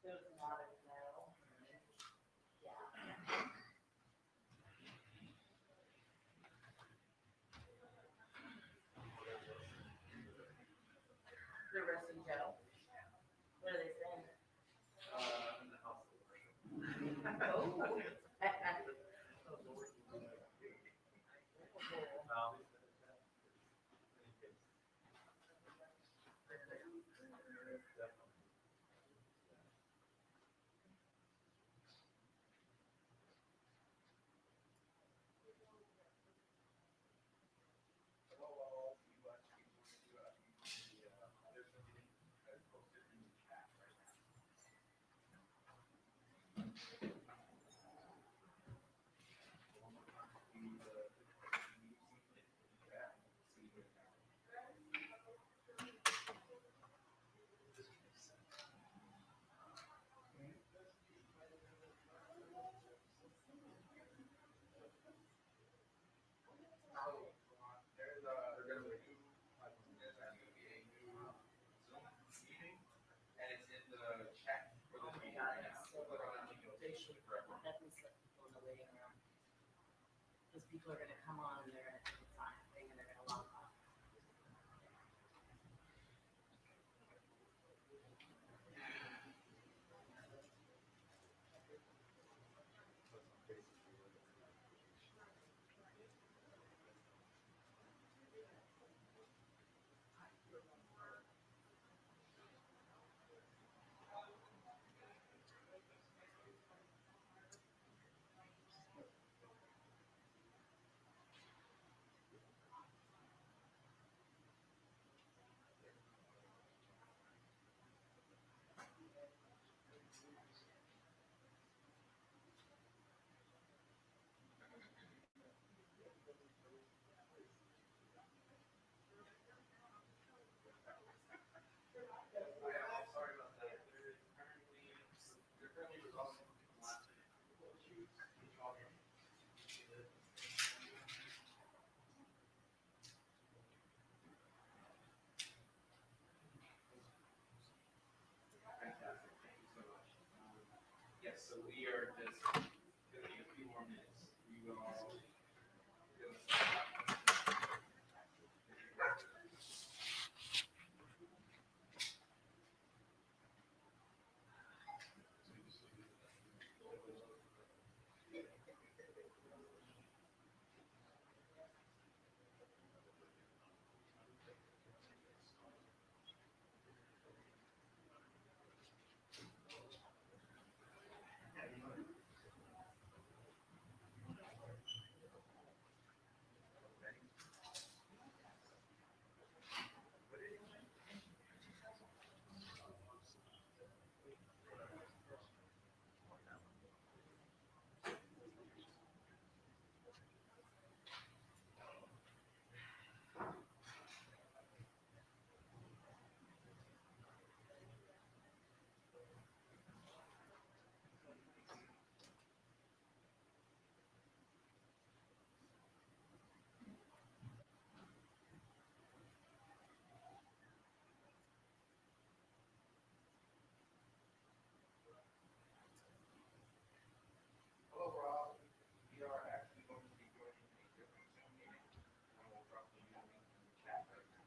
There was a lot of no. Yeah. The rest of Joe. What are they saying? In the house. Oh. They're going to be a new Zoom meeting, and it's in the chat for the meeting right now. So put on the invitation for everyone. Definitely set people in the waiting room. Because people are gonna come on and they're gonna take the time thing and they're gonna log on. Sorry about that. They're currently resolving last issues. Can you all hear me? Fantastic. Thank you so much. Yes, so we are just going to need a few more minutes. We will gonna start. Hello, Rob. We are actually going to be joining a different Zoom meeting, and we'll drop the link in the chat right now.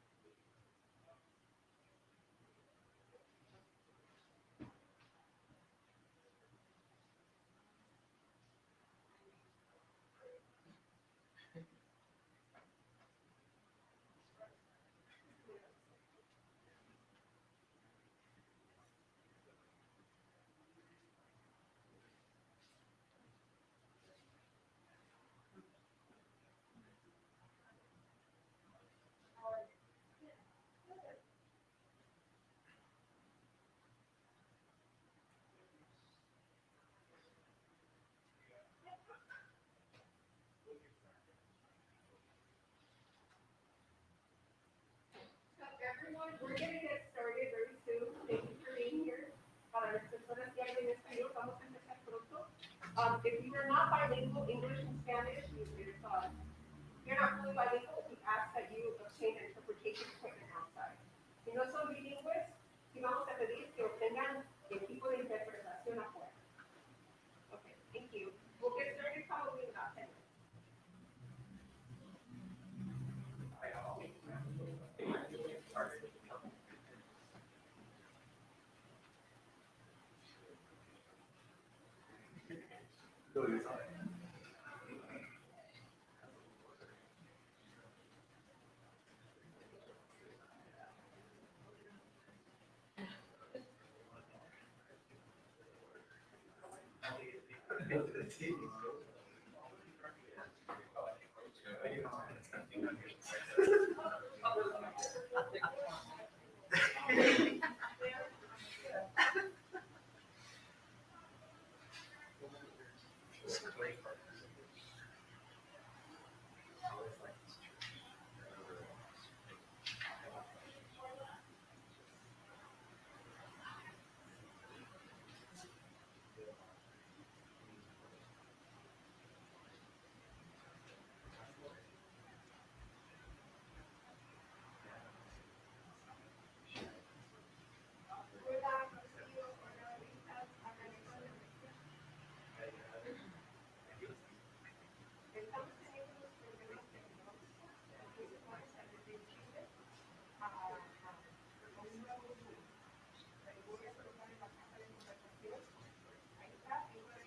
Everyone, we're going to get started very soon. Thank you for being here. Para las personas que hablan español, vamos a empezar pronto. If you are not bilingual, English and Spanish, you're not fully bilingual, we ask that you obtain an interpretation equipment outside. Si no son bilingües,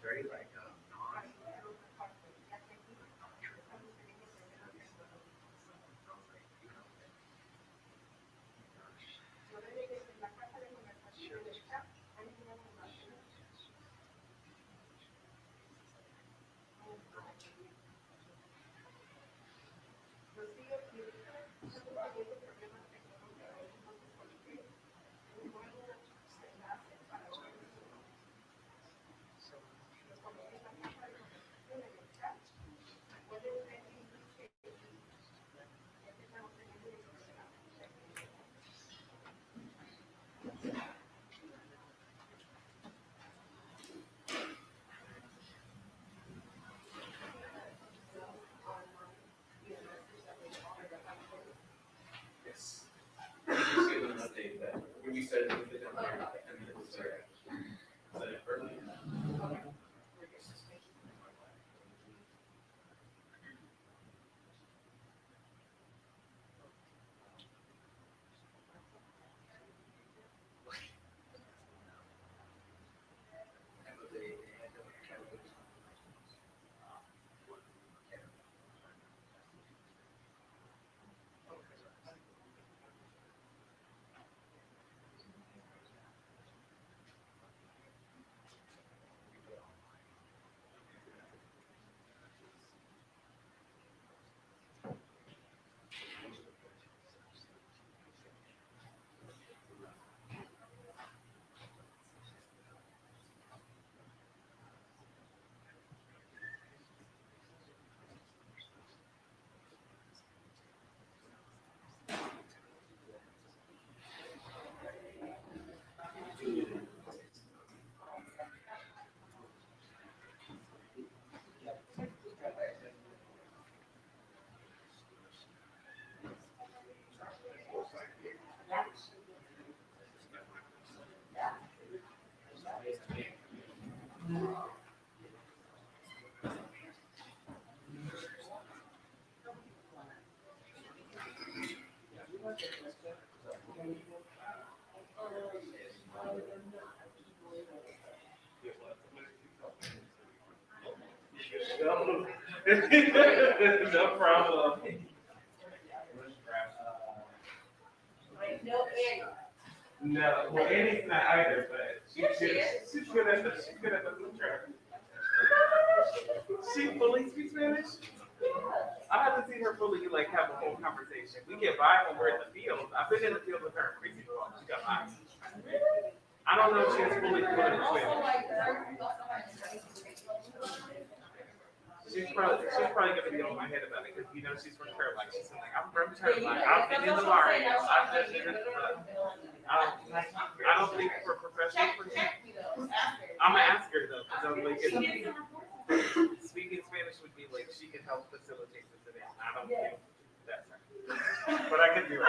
Very like Yes. Just give them an update that when we started with the down here, and then we'll start. Set it early. No problem. No, well, Annie's not either, but she's good at the food truck. She fully speaks Spanish. I have to see her fully like have a whole conversation. We get by when we're in the field. I've been in the field with her in crazy long. She got by. I don't know if she's fully fluent in Spanish. She's probably gonna get on my head about it because you know she's from Carolina. She's like, I'm from Carolina. I've been in the barrios. I've been in the I don't think for professional I'm gonna ask her though, because I'm like, speaking Spanish would be like she can help facilitate this event. I don't think that's right. But I could do it.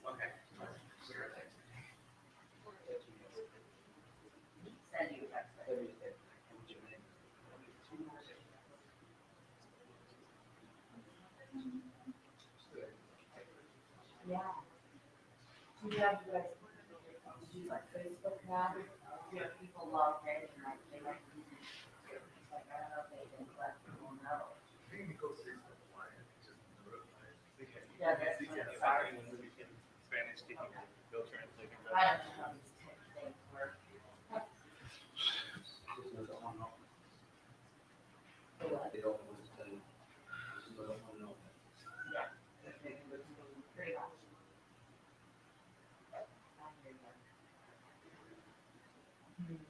Okay. Yeah. Do you have like, do you like Facebook now? Yeah, people love it and like, they like using it. It's like, I don't know if they can let people know. Yeah, that's It's what easy, it's like, hard. Spanish speaking, they'll translate it. I don't know how these tech things work. The what? Yeah. Pretty much. I hear you.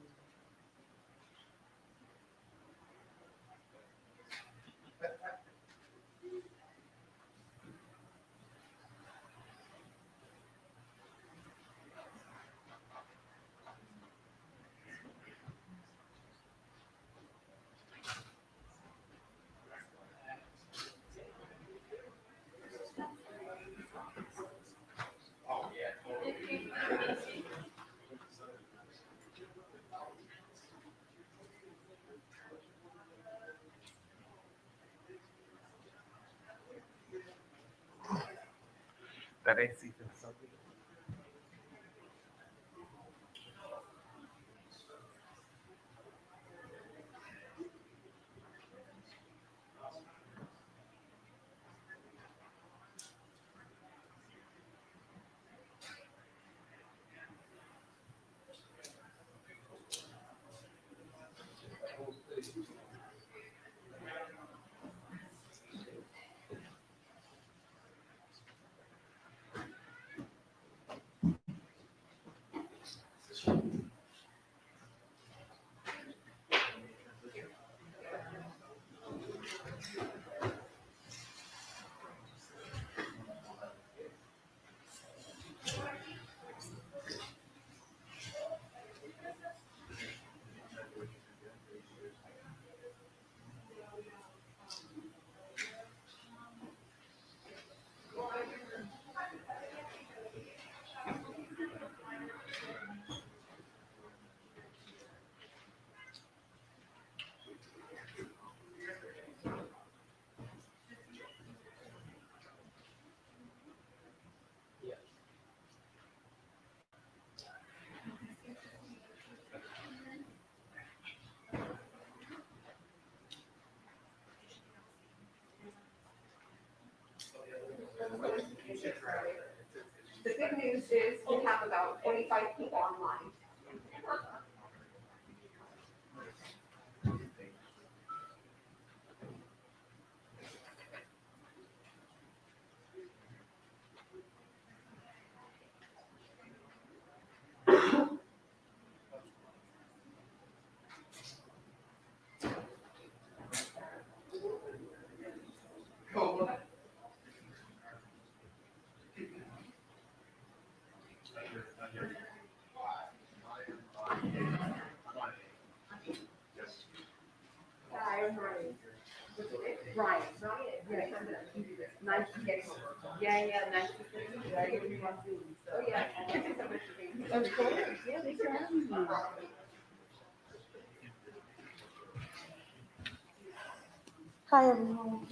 That AC feels so good. The good news is we have about 25 people online. Hi, I'm Ryan. Ryan. Yeah. Nice to get you. Yeah, nice to see you. I really want to. Oh, yeah. Thank you so much for being here. Of course, yeah, thanks for having me. Hi, everyone.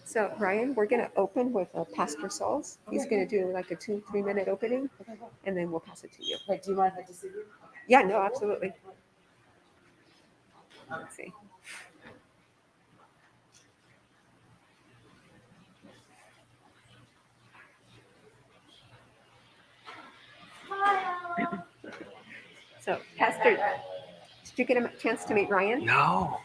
So Ryan, we're going to open with Pastor Saul's. He's going to do like a 2-3 minute opening, and then we'll pass it to you. Wait, do you mind if I just see you? Yeah, no, absolutely. Let's see. So, Pastor, did you get a chance to meet Ryan? No.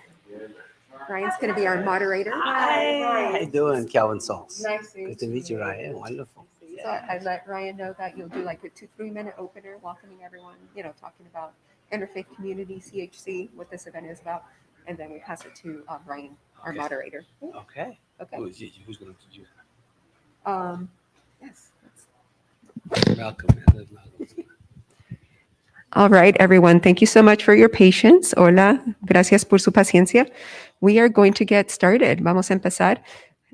Ryan's going to be our moderator. Hi, how you doing, Calvin Sauce? Nice to Good meet to you. meet you, Ryan. Wonderful. So I let Ryan know that you'll do like a 2-3 minute opener, welcoming everyone, talking about interfaith community, CHC, what this event is about, and then we pass it to Ryan, our Okay. moderator. Okay. Okay. Who's going to introduce? Yes. Malcolm. All right, everyone. Thank you so much for your patience. Hola, gracias por su paciencia. We are going to get started. Vamos a empezar.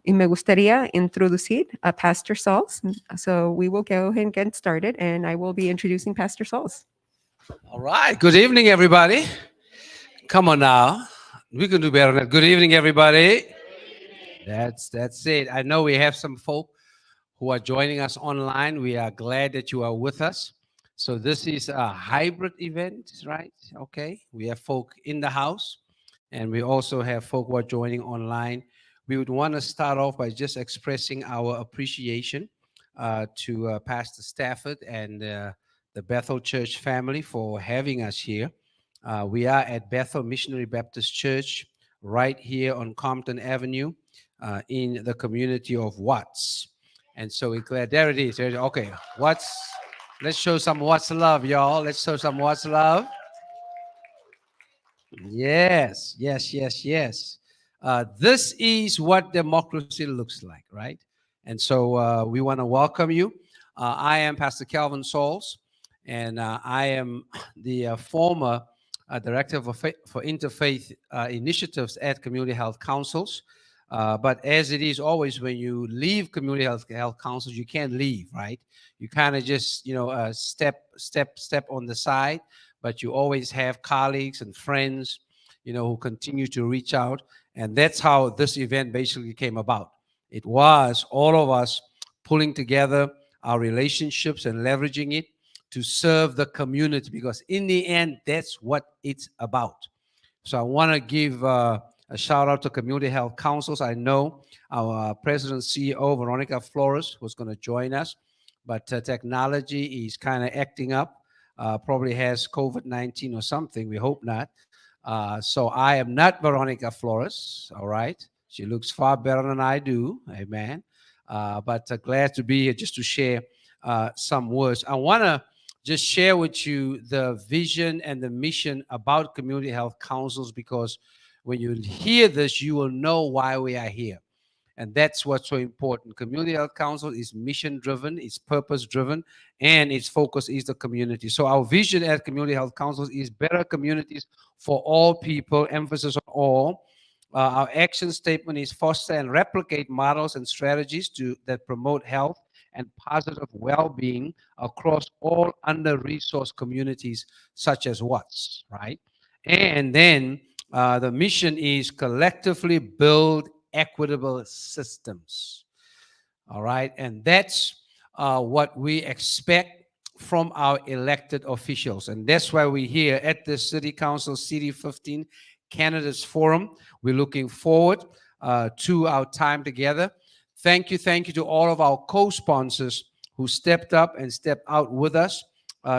Y me gustaría introducir a Pastor Sauls. So we will go ahead and get started, and I will be introducing Pastor Sauls. All right. Good evening, everybody. Come on now. We can do better than that. Good evening, everybody. That's it. I know we have some folk who are joining us online. We are glad that you are with us. So this is a hybrid event, right? Okay. We have folk in the house, and we also have folk who are joining online. We would want to start off by just expressing our appreciation to Pastor Stafford and the Bethel Church family for having us here. We are at Bethel Missionary Baptist Church right here on Compton Avenue in the community of Watts. And so we're glad. There it is. Okay, Watts. Let's show some Watts love, y'all. Let's show some Watts love. Yes, yes, yes, yes. This is what democracy looks like, right? And so we want to welcome you. I am Pastor Calvin Sauls, and I am the former director for interfaith initiatives at Community Health Councils. But as it is always when you leave Community Health Councils, you can't leave, right? You kind of just, step on the side, but you always have colleagues and friends, who continue to reach out. And that's how this event basically came about. It was all of us pulling together our relationships and leveraging it to serve the community, because in the end, that's what it's about. So I want to give a shout out to Community Health Councils. I know our President CEO, Veronica Flores, was going to join us, but technology is kind of acting up. Probably has COVID-19 or something. We hope not. So I am not Veronica Flores, all right? She looks far better than I do, amen. But glad to be here just to share some words. I want to just share with you the vision and the mission about Community Health Councils, because when you hear this, you will know why we are here. And that's what's so important. Community Health Council is mission-driven, it's purpose-driven, and its focus is the community. So our vision at Community Health Councils is better communities for all people, emphasis on all. Our action statement is foster and replicate models and strategies that promote health and positive well-being across all under-resourced communities such as Watts, right? And then the mission is collectively build equitable systems. All right. And that's what we expect from our elected officials. And that's why we're here at the City Council CD15 Candidates Forum. We're looking forward to our time together. Thank you to all of our co-sponsors who stepped up and stepped out with us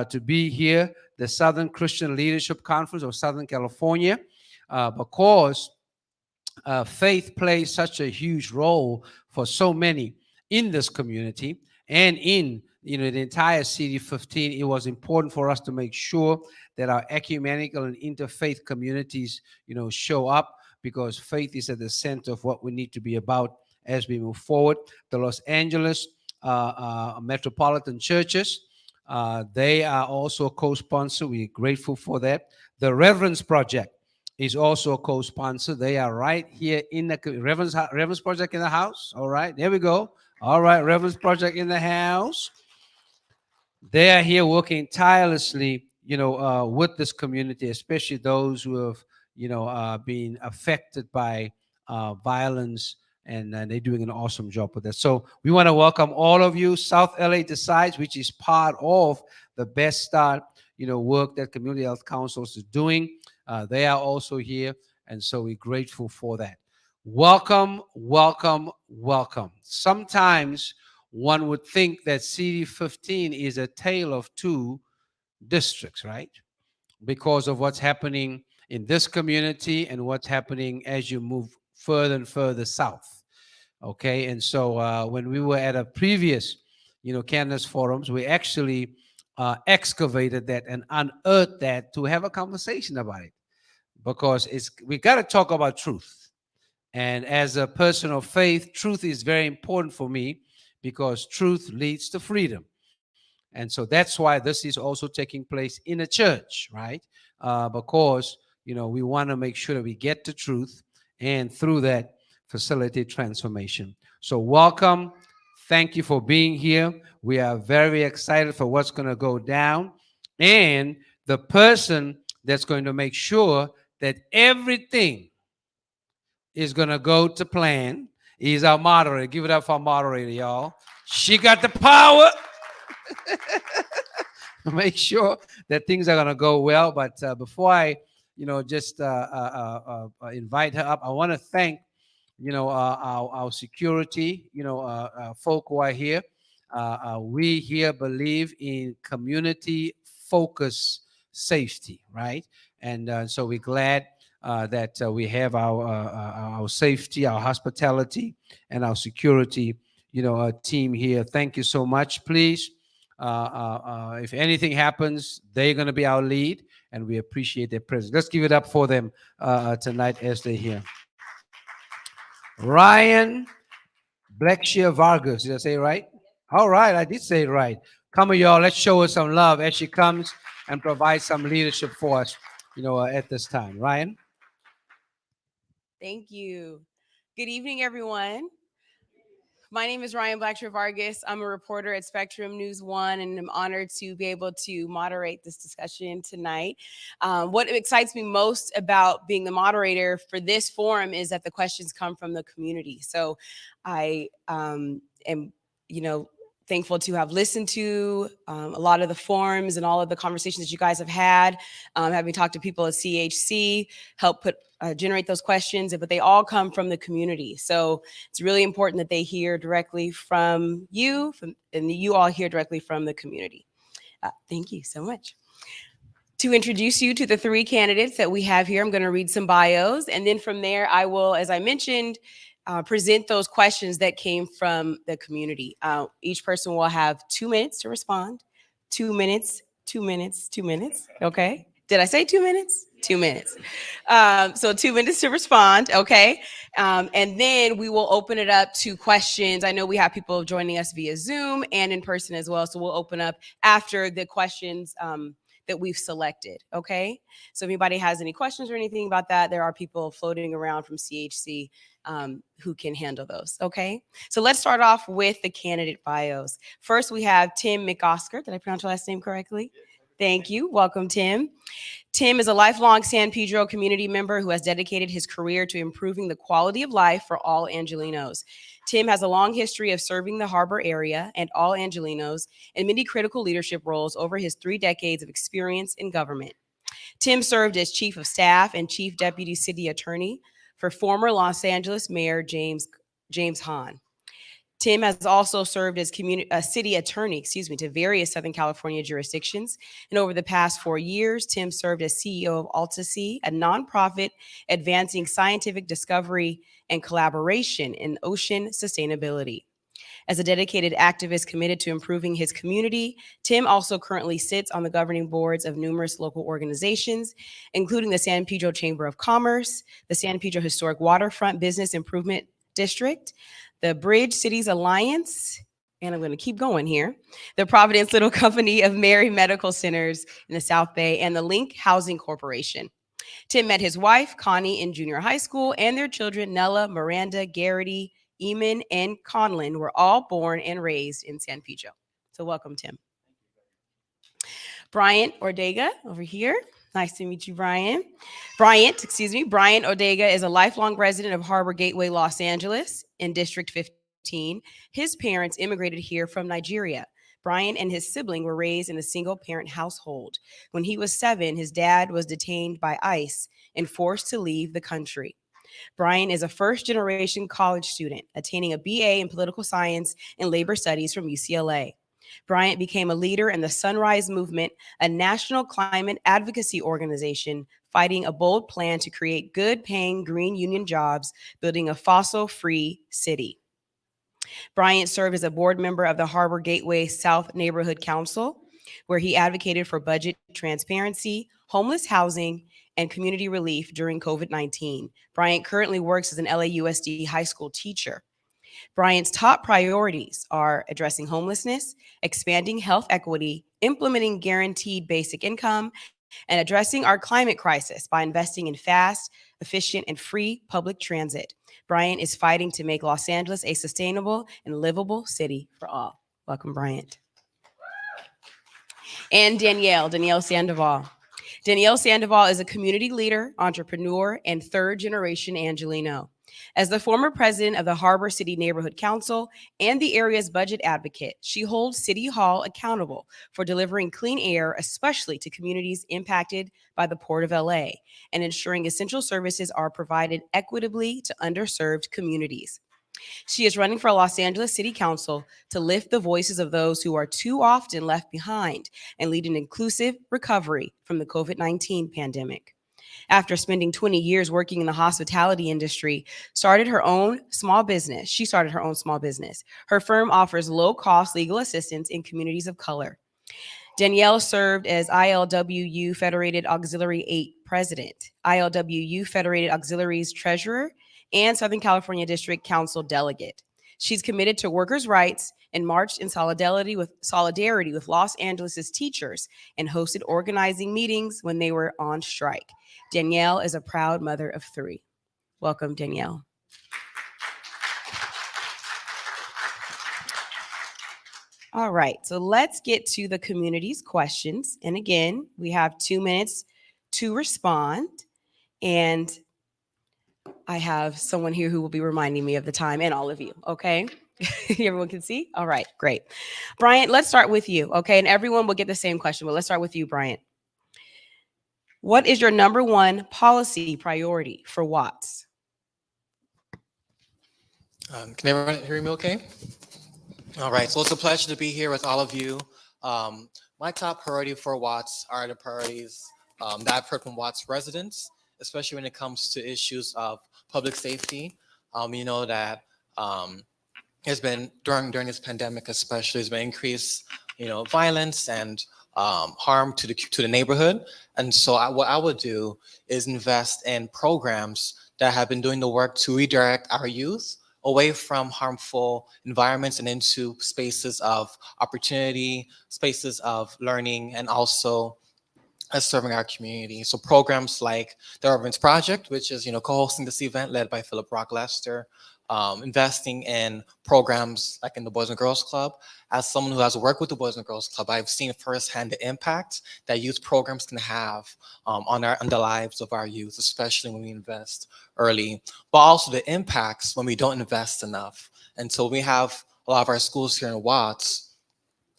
to be here, the Southern Christian Leadership Conference of Southern California, because faith plays such a huge role for so many in this community and in the entire CD15. It was important for us to make sure that our ecumenical and interfaith communities show up, because faith is at the center of what we need to be about as we move forward. The Los Angeles metropolitan churches, they are also a co-sponsor. We're grateful for that. The Reverence Project is also a co-sponsor. They are right here in the Reverence Project in the house. All right, there we go. All right, Reverence Project in the house. They are here working tirelessly, with this community, especially those who have, been affected by violence, and they're doing an awesome job with that. So we want to welcome all of you. South LA Decides, which is part of the BestStart, work that Community Health Councils is doing. They are also here, and so we're grateful for that. Welcome, welcome, welcome. Sometimes one would think that CD15 is a tale of two districts, right? Because of what's happening in this community and what's happening as you move further and further south. Okay, and so when we were at a previous, candidates forums, we actually excavated that and unearthed that to have a conversation about it, because we got to talk about truth. And as a person of faith, truth is very important for me, because truth leads to freedom. And so that's why this is also taking place in a church, right? Because, we want to make sure that we get the truth, and through that, facilitate transformation. So welcome. Thank you for being here. We are very excited for what's going to go down. And the person that's going to make sure that everything is going to go to plan is our moderator. Give it up for our moderator, y'all. She got the power. Make sure that things are going to go well. But before I, just invite her up, I want to thank, our security, folk who are here. We here believe in community focus safety, right? And so we're glad that we have our safety, our hospitality, and our security, team here. Thank you so much. Please, if anything happens, they're going to be our lead, and we appreciate their presence. Let's give it up for them tonight as they're here. Ryan Blackshear Vargas. Did I say it right? All right, I did say it right. Come on, y'all. Let's show her some love as she comes and provides some leadership for us, at this time. Ryan? Thank you. Good evening, everyone. My name is Ryan Blackshear Vargas. I'm a reporter at Spectrum News 1, and I'm honored to be able to moderate this discussion tonight. What excites me most about being the moderator for this forum is that the questions come from the community. So I am, thankful to have listened to a lot of the forums and all of the conversations that you guys have had, having talked to people at CHC, help generate those questions, but they all come from the community. So it's really important that they hear directly from you, and you all hear directly from the community. Thank you so much. To introduce you to the three candidates that we have here, I'm going to read some bios, and then from there, I will, as I mentioned, present those questions that came from the community. Each person will have 2 minutes to respond. 2 minutes, 2 minutes, 2 minutes. Okay. Did I say 2 minutes? 2 minutes. So 2 minutes to respond. Okay. And then we will open it up to questions. I know we have people joining us via Zoom and in person as well. So we'll open up after the questions that we've selected. Okay. So if anybody has any questions or anything about that, there are people floating around from CHC who can handle those. Okay. So let's start off with the candidate bios. First, we have Tim McOsker. Did I pronounce your last name correctly? Thank you. Welcome, Tim. Tim is a lifelong San Pedro community member who has dedicated his career to improving the quality of life for all Angelenos. Tim has a long history of serving the harbor area and all Angelenos in many critical leadership roles over his 3 decades of experience in government. Tim served as chief of staff and chief deputy city attorney for former Los Angeles Mayor James Hahn. Tim has also served as city attorney, to various Southern California jurisdictions. And over the past 4 years, Tim served as CEO of AltaSea, a nonprofit advancing scientific discovery and collaboration in ocean sustainability. As a dedicated activist committed to improving his community, Tim also currently sits on the governing boards of numerous local organizations, including the San Pedro Chamber of Commerce, the San Pedro Historic Waterfront Business Improvement District, the Bridge Cities Alliance, and I'm going to keep going here, the Providence Little Company of Mary Medical Centers in the South Bay, and the Link Housing Corporation. Tim met his wife, Connie, in junior high school, and their children, Nella, Miranda, Garrity, Eamon, and Conlon, were all born and raised in San Pedro. So welcome, Tim. Bryant Ordega over here. Nice to meet you, Bryant. Bryant Ordega is a lifelong resident of Harbor Gateway, Los Angeles in District 15. His parents immigrated here from Nigeria. Bryant and his sibling were raised in a single-parent household. When he was 7, his dad was detained by ICE and forced to leave the country. Bryant is a first-generation college student, attaining a BA in political science and labor studies from UCLA. Bryant became a leader in the Sunrise Movement, a national climate advocacy organization fighting a bold plan to create good-paying green union jobs, building a fossil-free city. Bryant served as a board member of the Harbor Gateway South Neighborhood Council, where he advocated for budget transparency, homeless housing, and community relief during COVID-19. Bryant currently works as an LAUSD high school teacher. Bryant's top priorities are addressing homelessness, expanding health equity, implementing guaranteed basic income, and addressing our climate crisis by investing in fast, efficient, and free public transit. Bryant is fighting to make Los Angeles a sustainable and livable city for all. Welcome, Bryant. And Danielle Sandoval. Danielle Sandoval is a community leader, entrepreneur, and third-generation Angelino. As the former president of the Harbor City Neighborhood Council and the area's budget advocate, she holds City Hall accountable for delivering clean air, especially to communities impacted by the Port of LA, and ensuring essential services are provided equitably to underserved communities. She is running for Los Angeles City Council to lift the voices of those who are too often left behind and lead an inclusive recovery from the COVID-19 pandemic. After spending 20 years working in the hospitality industry, she started her own small business. Her firm offers low-cost legal assistance in communities of color. Danielle served as ILWU Federated Auxiliary 8 president, ILWU Federated Auxiliaries treasurer, and Southern California District Council delegate. She's committed to workers' rights and marched in solidarity with Los Angeles' teachers and hosted organizing meetings when they were on strike. Danielle is a proud mother of 3. Welcome, Danielle. All right, so let's get to the community's questions. And again, we have 2 minutes to respond. And I have someone here who will be reminding me of the time, and all of you, okay? Everyone can see? All right, great. Bryant, let's start with you, okay? And everyone will get the same question, but let's start with you, Bryant. What is your number 1 policy priority for Watts? Can everyone hear me okay? All right, so it's a pleasure to be here with all of you. My top priority for Watts are the priorities that I've heard from Watts residents, especially when it comes to issues of public safety. You know that there's been, during this pandemic especially, there's been increased, violence and harm to the neighborhood. And so what I would do is invest in programs that have been doing the work to redirect our youth away from harmful environments and into spaces of opportunity, spaces of learning, and also serving our community. So programs like the Urban's Project, which is co-hosting this event led by Philip Rock Lester, investing in programs like in the Boys and Girls Club. As someone who has worked with the Boys and Girls Club, I've seen firsthand the impact that youth programs can have on the lives of our youth, especially when we invest early, but also the impacts when we don't invest enough. And so we have a lot of our schools here in Watts.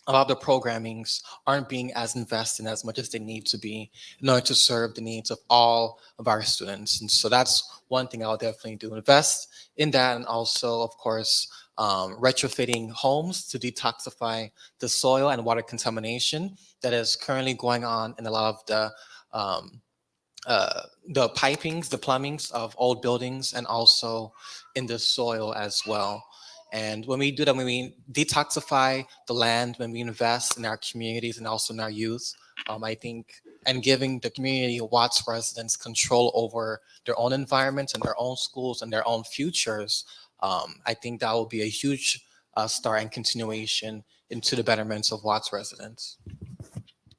A lot of the programmings aren't being as invested in as much as they need to be in order to serve the needs of all of our students. And so that's one thing I'll definitely do, invest in that, and also, of course, retrofitting homes to detoxify the soil and water contamination that is currently going on in a lot of the pipings, the plumbings of old buildings, and also in the soil as well. And when we do that, when we detoxify the land, when we invest in our communities and also in our youth, I think, and giving the community Watts residents control over their own environments and their own schools and their own futures, I think that will be a huge start and continuation into the betterments of Watts residents.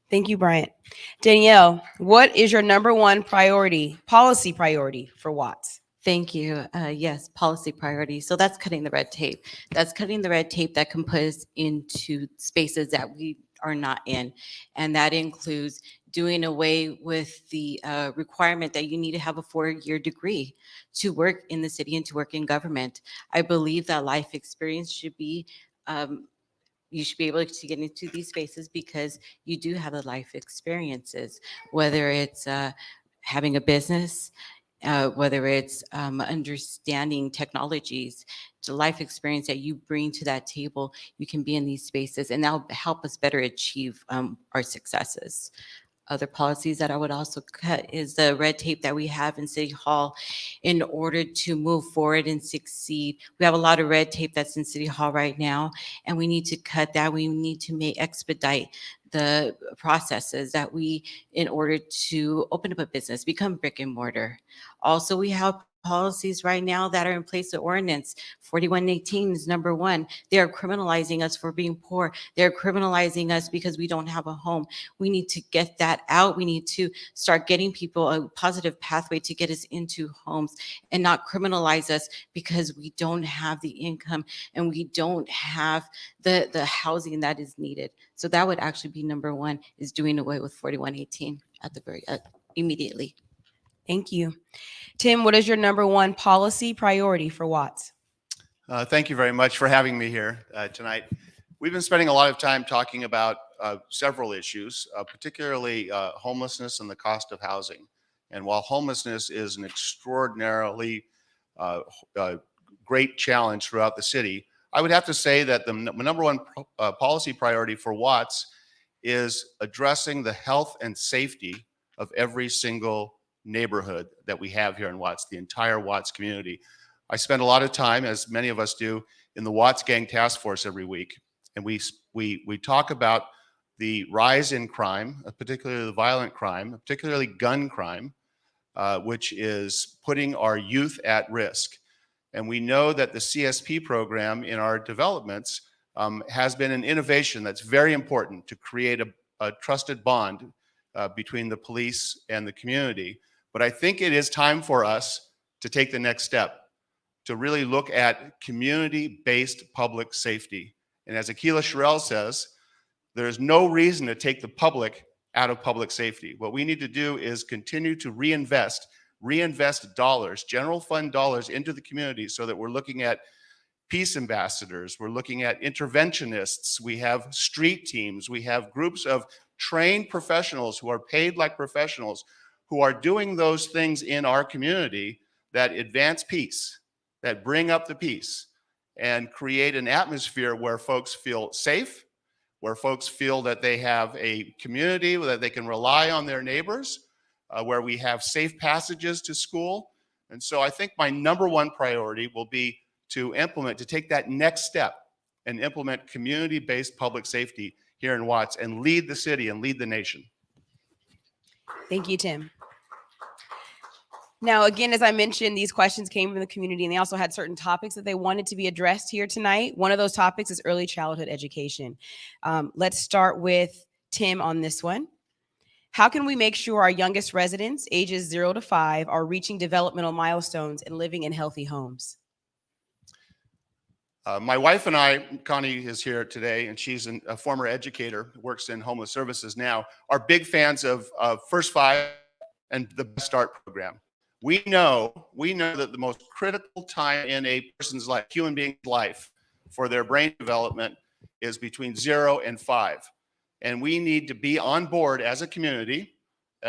Thank you, Bryant. Danielle, what is your number 1 policy priority for Watts? Thank you. Yes, policy priority. So that's cutting the red tape. That's cutting the red tape that can put us into spaces that we are not in. And that includes doing away with the requirement that you need to have a 4-year degree to work in the city and to work in government. I believe that life experience should be, you should be able to get into these spaces because you do have the life experiences, whether it's having a business, whether it's understanding technologies, the life experience that you bring to that table, you can be in these spaces, and that'll help us better achieve our successes. Other policies that I would also cut is the red tape that we have in City Hall in order to move forward and succeed. We have a lot of red tape that's in City Hall right now, and we need to cut that. We need to expedite the processes that in order to open up a business, become brick and mortar. Also, we have policies right now that are in place. The ordinance 4118 is number 1. They are criminalizing us for being poor. They're criminalizing us because we don't have a home. We need to get that out. We need to start getting people a positive pathway to get us into homes and not criminalize us because we don't have the income and we don't have the housing that is needed. So that would actually be number 1, is doing away with 4118. immediately. Thank you. Tim, what is your number one policy priority for Watts? Thank you very much for having me here tonight. We've been spending a lot of time talking about several issues, particularly homelessness and the cost of housing. And while homelessness is an extraordinarily great challenge throughout the city, I would have to say that the number one policy priority for Watts is addressing the health and safety of every single neighborhood that we have here in Watts, the entire Watts community. I spend a lot of time, as many of us do, in the Watts Gang Task Force every week. And we talk about the rise in crime, particularly the violent crime, particularly gun crime, which is putting our youth at risk. And we know that the CSP program in our developments has been an innovation that's very important to create a trusted bond between the police and the community. But I think it is time for us to take the next step, to really look at community-based public safety. And as Akila Sherrill says, there's no reason to take the public out of public safety. What we need to do is continue to reinvest dollars, general fund dollars into the community, so that we're looking at peace ambassadors, we're looking at interventionists, we have street teams, we have groups of trained professionals who are paid like professionals who are doing those things in our community that advance peace, that bring up the peace and create an atmosphere where folks feel safe, where folks feel that they have a community, that they can rely on their neighbors, where we have safe passages to school. And so I think my number one priority will be to take that next step and implement community-based public safety here in Watts and lead the city and lead the nation. Thank you, Tim. Now, again, as I mentioned, these questions came from the community, and they also had certain topics that they wanted to be addressed here tonight. One of those topics is early childhood education. Let's start with Tim on this one. How can we make sure our youngest residents, ages 0 to 5, are reaching developmental milestones and living in healthy homes? My wife and I, Connie is here today, and she's a former educator, works in homeless services now, are big fans of First Five and the BestStart program. We know that the most critical time in a person's life, human being's life, for their brain development is between 0 and 5. And we need to be on board as a community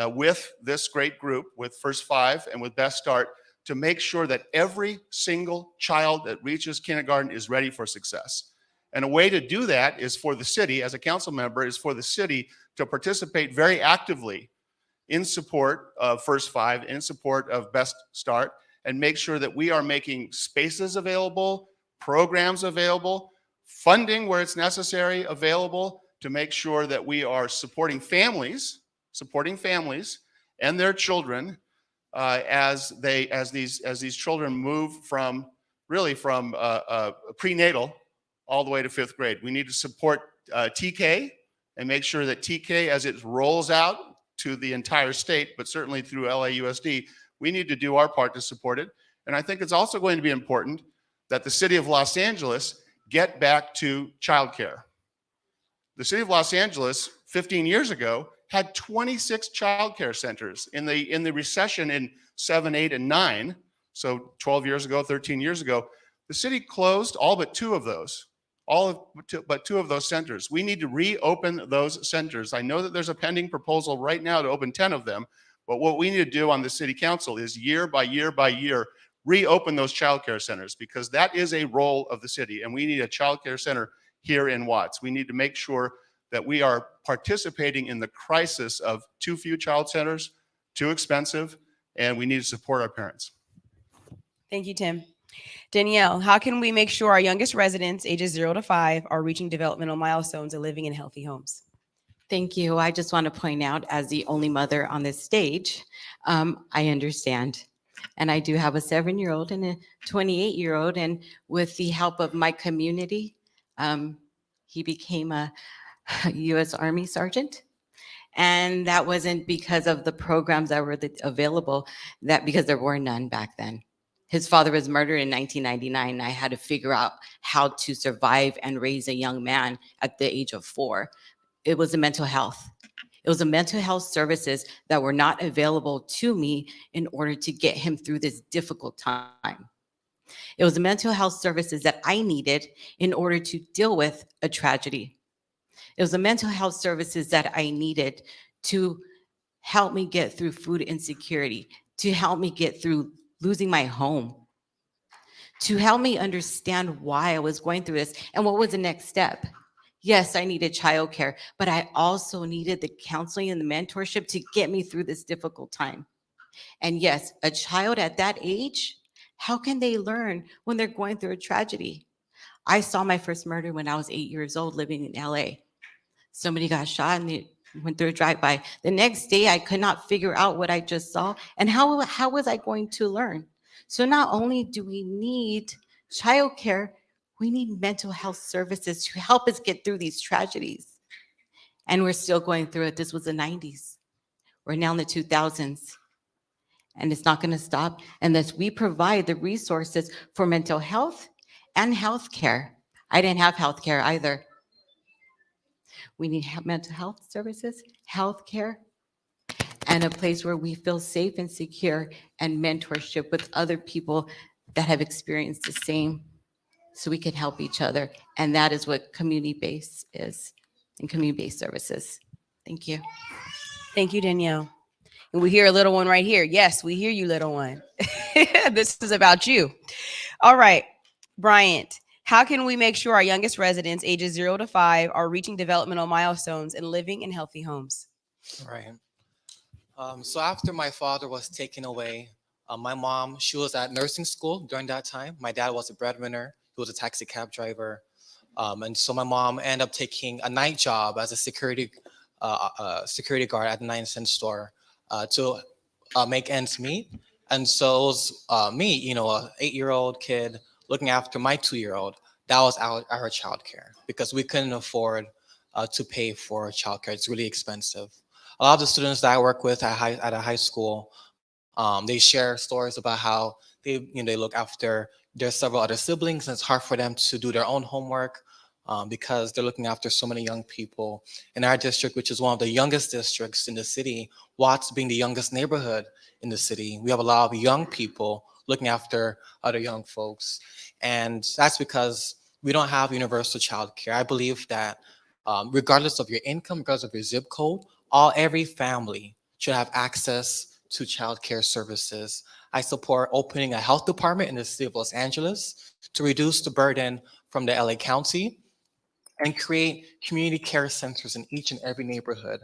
with this great group, with First Five and with BestStart, to make sure that every single child that reaches kindergarten is ready for success. And a way to do that is for the city, as a council member, is for the city to participate very actively in support of First Five, in support of BestStart, and make sure that we are making spaces available, programs available, funding where it's necessary available, to make sure that we are supporting families and their children as these children move from prenatal all the way to 5th grade. We need to support TK and make sure that TK, as it rolls out to the entire state, but certainly through LAUSD, we need to do our part to support it. And I think it's also going to be important that the city of Los Angeles get back to childcare. The city of Los Angeles 15 years ago had 26 childcare centers. In the recession in 7, 8, and 9, so 12 years ago, 13 years ago, the city closed all but 2 of those. But 2 of those centers. We need to reopen those centers. I know that there's a pending proposal right now to open 10 of them, but what we need to do on the city council is year by year by year, reopen those childcare centers, because that is a role of the city, and we need a childcare center here in Watts. We need to make sure that we are participating in the crisis of too few child centers, too expensive, and we need to support our parents. Thank you, Tim. Danielle, how can we make sure our youngest residents, ages 0 to 5, are reaching developmental milestones and living in healthy homes? Thank you. I just want to point out, as the only mother on this stage, I understand. And I do have a 7-year-old and a 28-year-old. And with the help of my community, he became a U.S. Army sergeant. And that wasn't because of the programs that were available, because there were none back then. His father was murdered in 1999. And I had to figure out how to survive and raise a young man at the age of 4. It was a mental health. It was the mental health services that were not available to me in order to get him through this difficult time. It was the mental health services that I needed in order to deal with a tragedy. It was the mental health services that I needed to help me get through food insecurity, to help me get through losing my home, to help me understand why I was going through this and what was the next step. Yes, I needed childcare, but I also needed the counseling and the mentorship to get me through this difficult time. And yes, a child at that age, how can they learn when they're going through a tragedy? I saw my first murder when I was 8 years old living in LA. Somebody got shot and they went through a drive-by. The next day, I could not figure out what I just saw. And how was I going to learn? So not only do we need childcare, we need mental health services to help us get through these tragedies. And we're still going through it. This was the 90s. We're now in the 2000s. And it's not going to stop unless we provide the resources for mental health and healthcare. I didn't have healthcare either. We need mental health services, healthcare, and a place where we feel safe and secure, and mentorship with other people that have experienced the same, so we can help each other. And that is what community-based is, and community-based services. Thank you. Thank you, Danielle. And we hear a little one right here. Yes, we hear you, little one. This is about you. All right, Bryant, how can we make sure our youngest residents, ages 0 to 5, are reaching developmental milestones and living in healthy homes? All right. So after my father was taken away, my mom, she was at nursing school during that time. My dad was a breadwinner. He was a taxi cab driver. And so my mom ended up taking a night job as a security guard at the 9-cent store to make ends meet. And so it was me, you know, an 8-year-old kid looking after my 2-year-old. That was our childcare because we couldn't afford to pay for childcare. It's really expensive. A lot of the students that I work with at a high school, they share stories about how they look after their several other siblings, and it's hard for them to do their own homework because they're looking after so many young people. In our district, which is one of the youngest districts in the city, Watts being the youngest neighborhood in the city, we have a lot of young people looking after other young folks. And that's because we don't have universal childcare. I believe that regardless of your income, regardless of your zip code, every family should have access to childcare services. I support opening a health department in the city of Los Angeles to reduce the burden from the LA County and create community care centers in each and every neighborhood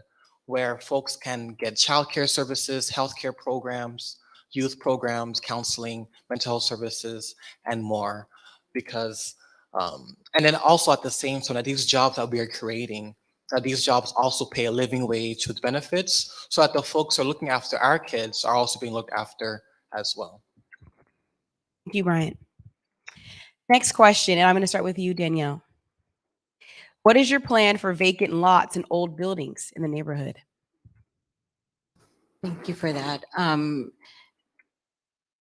where folks can get childcare services, healthcare programs, youth programs, counseling, mental health services, and more. Because, and then also at the same time, that these jobs that we are creating, these jobs also pay a living wage with benefits, so that the folks who are looking after our kids are also being looked after as well. Thank you, Bryant. Next question, and I'm going to start with you, Danielle. What is your plan for vacant lots and old buildings in the neighborhood? Thank you for that.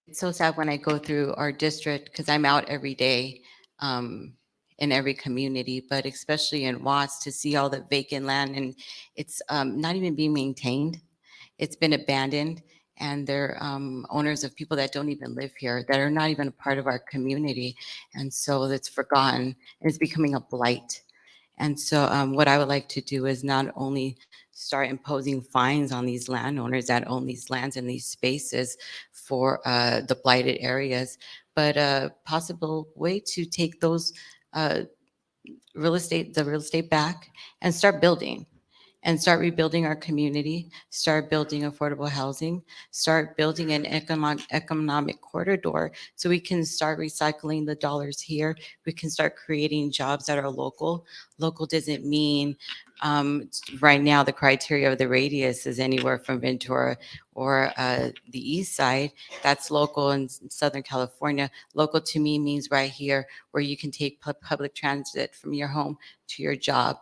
It's so sad when I go through our district because I'm out every day in every community, but especially in Watts, to see all the vacant land, and it's not even being maintained. It's been abandoned, and they're owners of people that don't even live here, that are not even a part of our community. And so it's forgotten, and it's becoming a blight. And so what I would like to do is not only start imposing fines on these landowners that own these lands and these spaces for the blighted areas, but a possible way to take those the real estate back and start building. And start rebuilding our community, start building affordable housing, start building an economic corridor so we can start recycling the dollars here. We can start creating jobs that are local. Local doesn't mean right now the criteria of the radius is anywhere from Ventura or the east side. That's local in Southern California. Local to me means right here where you can take public transit from your home to your job,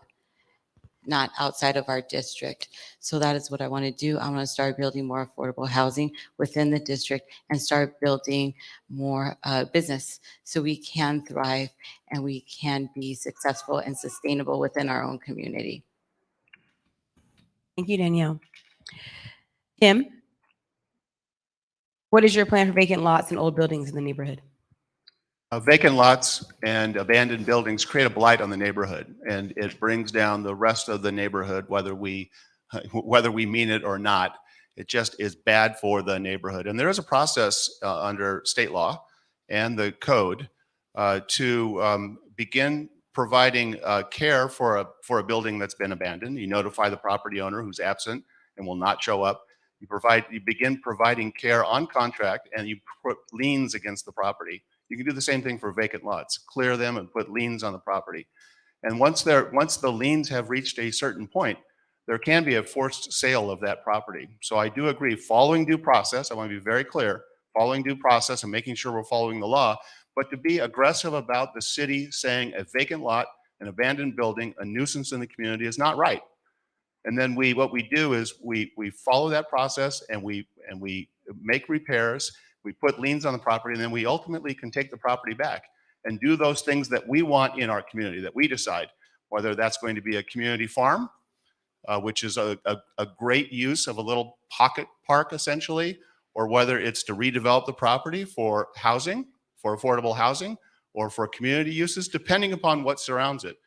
not outside of our district. So that is what I want to do. I want to start building more affordable housing within the district and start building more business so we can thrive and we can be successful and sustainable within our own community. Thank you, Danielle. Tim, what is your plan for vacant lots and old buildings in the neighborhood? Vacant lots and abandoned buildings create a blight on the neighborhood, and it brings down the rest of the neighborhood, whether we mean it or not. It just is bad for the neighborhood. And there is a process under state law and the code to begin providing care for a building that's been abandoned. You notify the property owner who's absent and will not show up. You begin providing care on contract, and you put liens against the property. You can do the same thing for vacant lots, clear them and put liens on the property. And once the liens have reached a certain point, there can be a forced sale of that property. So I do agree, following due process, I want to be very clear, following due process and making sure we're following the law, but to be aggressive about the city saying a vacant lot, an abandoned building, a nuisance in the community is not right. And then what we do is we follow that process, and we make repairs, we put liens on the property, and then we ultimately can take the property back and do those things that we want in our community, that we decide, whether that's going to be a community farm, which is a great use of a little pocket park essentially, or whether it's to redevelop the property for housing, for affordable housing, or for community uses, depending upon what surrounds it.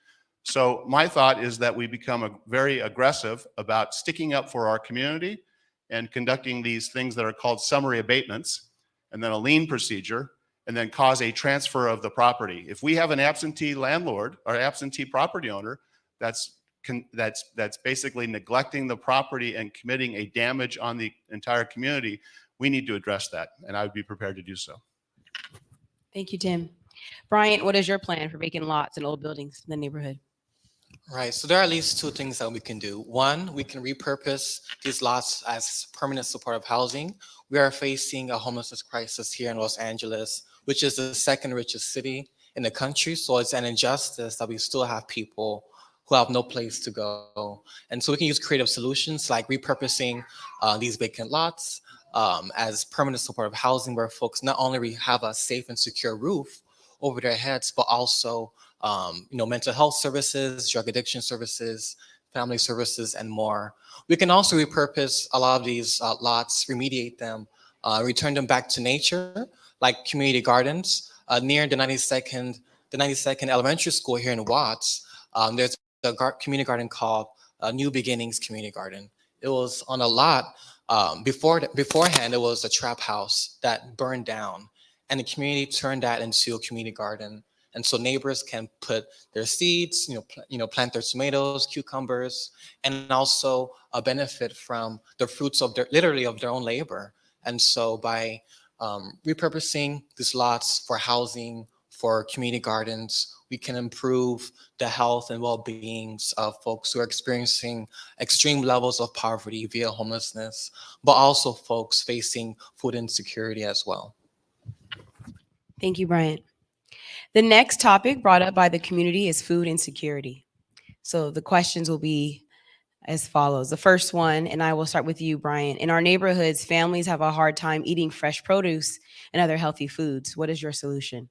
So my thought is that we become very aggressive about sticking up for our community and conducting these things that are called summary abatements, and then a lien procedure, and then cause a transfer of the property. If we have an absentee landlord or absentee property owner that's basically neglecting the property and committing a damage on the entire community, we need to address that, and I would be prepared to do so. Thank you, Tim. Bryant, what is your plan for vacant lots and old buildings in the neighborhood? Right, so there are at least two things that we can do. One, we can repurpose these lots as permanent supportive housing. We are facing a homelessness crisis here in Los Angeles, which is the second richest city in the country. So it's an injustice that we still have people who have no place to go. And so we can use creative solutions like repurposing these vacant lots as permanent supportive housing, where folks not only have a safe and secure roof over their heads, but also mental health services, drug addiction services, family services, and more. We can also repurpose a lot of these lots, remediate them, return them back to nature, like community gardens. Near the 92nd Elementary School here in Watts, there's a community garden called New Beginnings Community Garden. It was on a lot, beforehand, it was a trap house that burned down, and the community turned that into a community garden. And so neighbors can put their seeds, plant their tomatoes, cucumbers, and also benefit from the fruits of their own labor. And so by repurposing these lots for housing, for community gardens, we can improve the health and well-beings of folks who are experiencing extreme levels of poverty via homelessness, but also folks facing food insecurity as well. Thank you, Bryant. The next topic brought up by the community is food insecurity. So the questions will be as follows. The first one, and I will start with you, Bryant. In our neighborhoods, families have a hard time eating fresh produce and other healthy foods. What is your solution?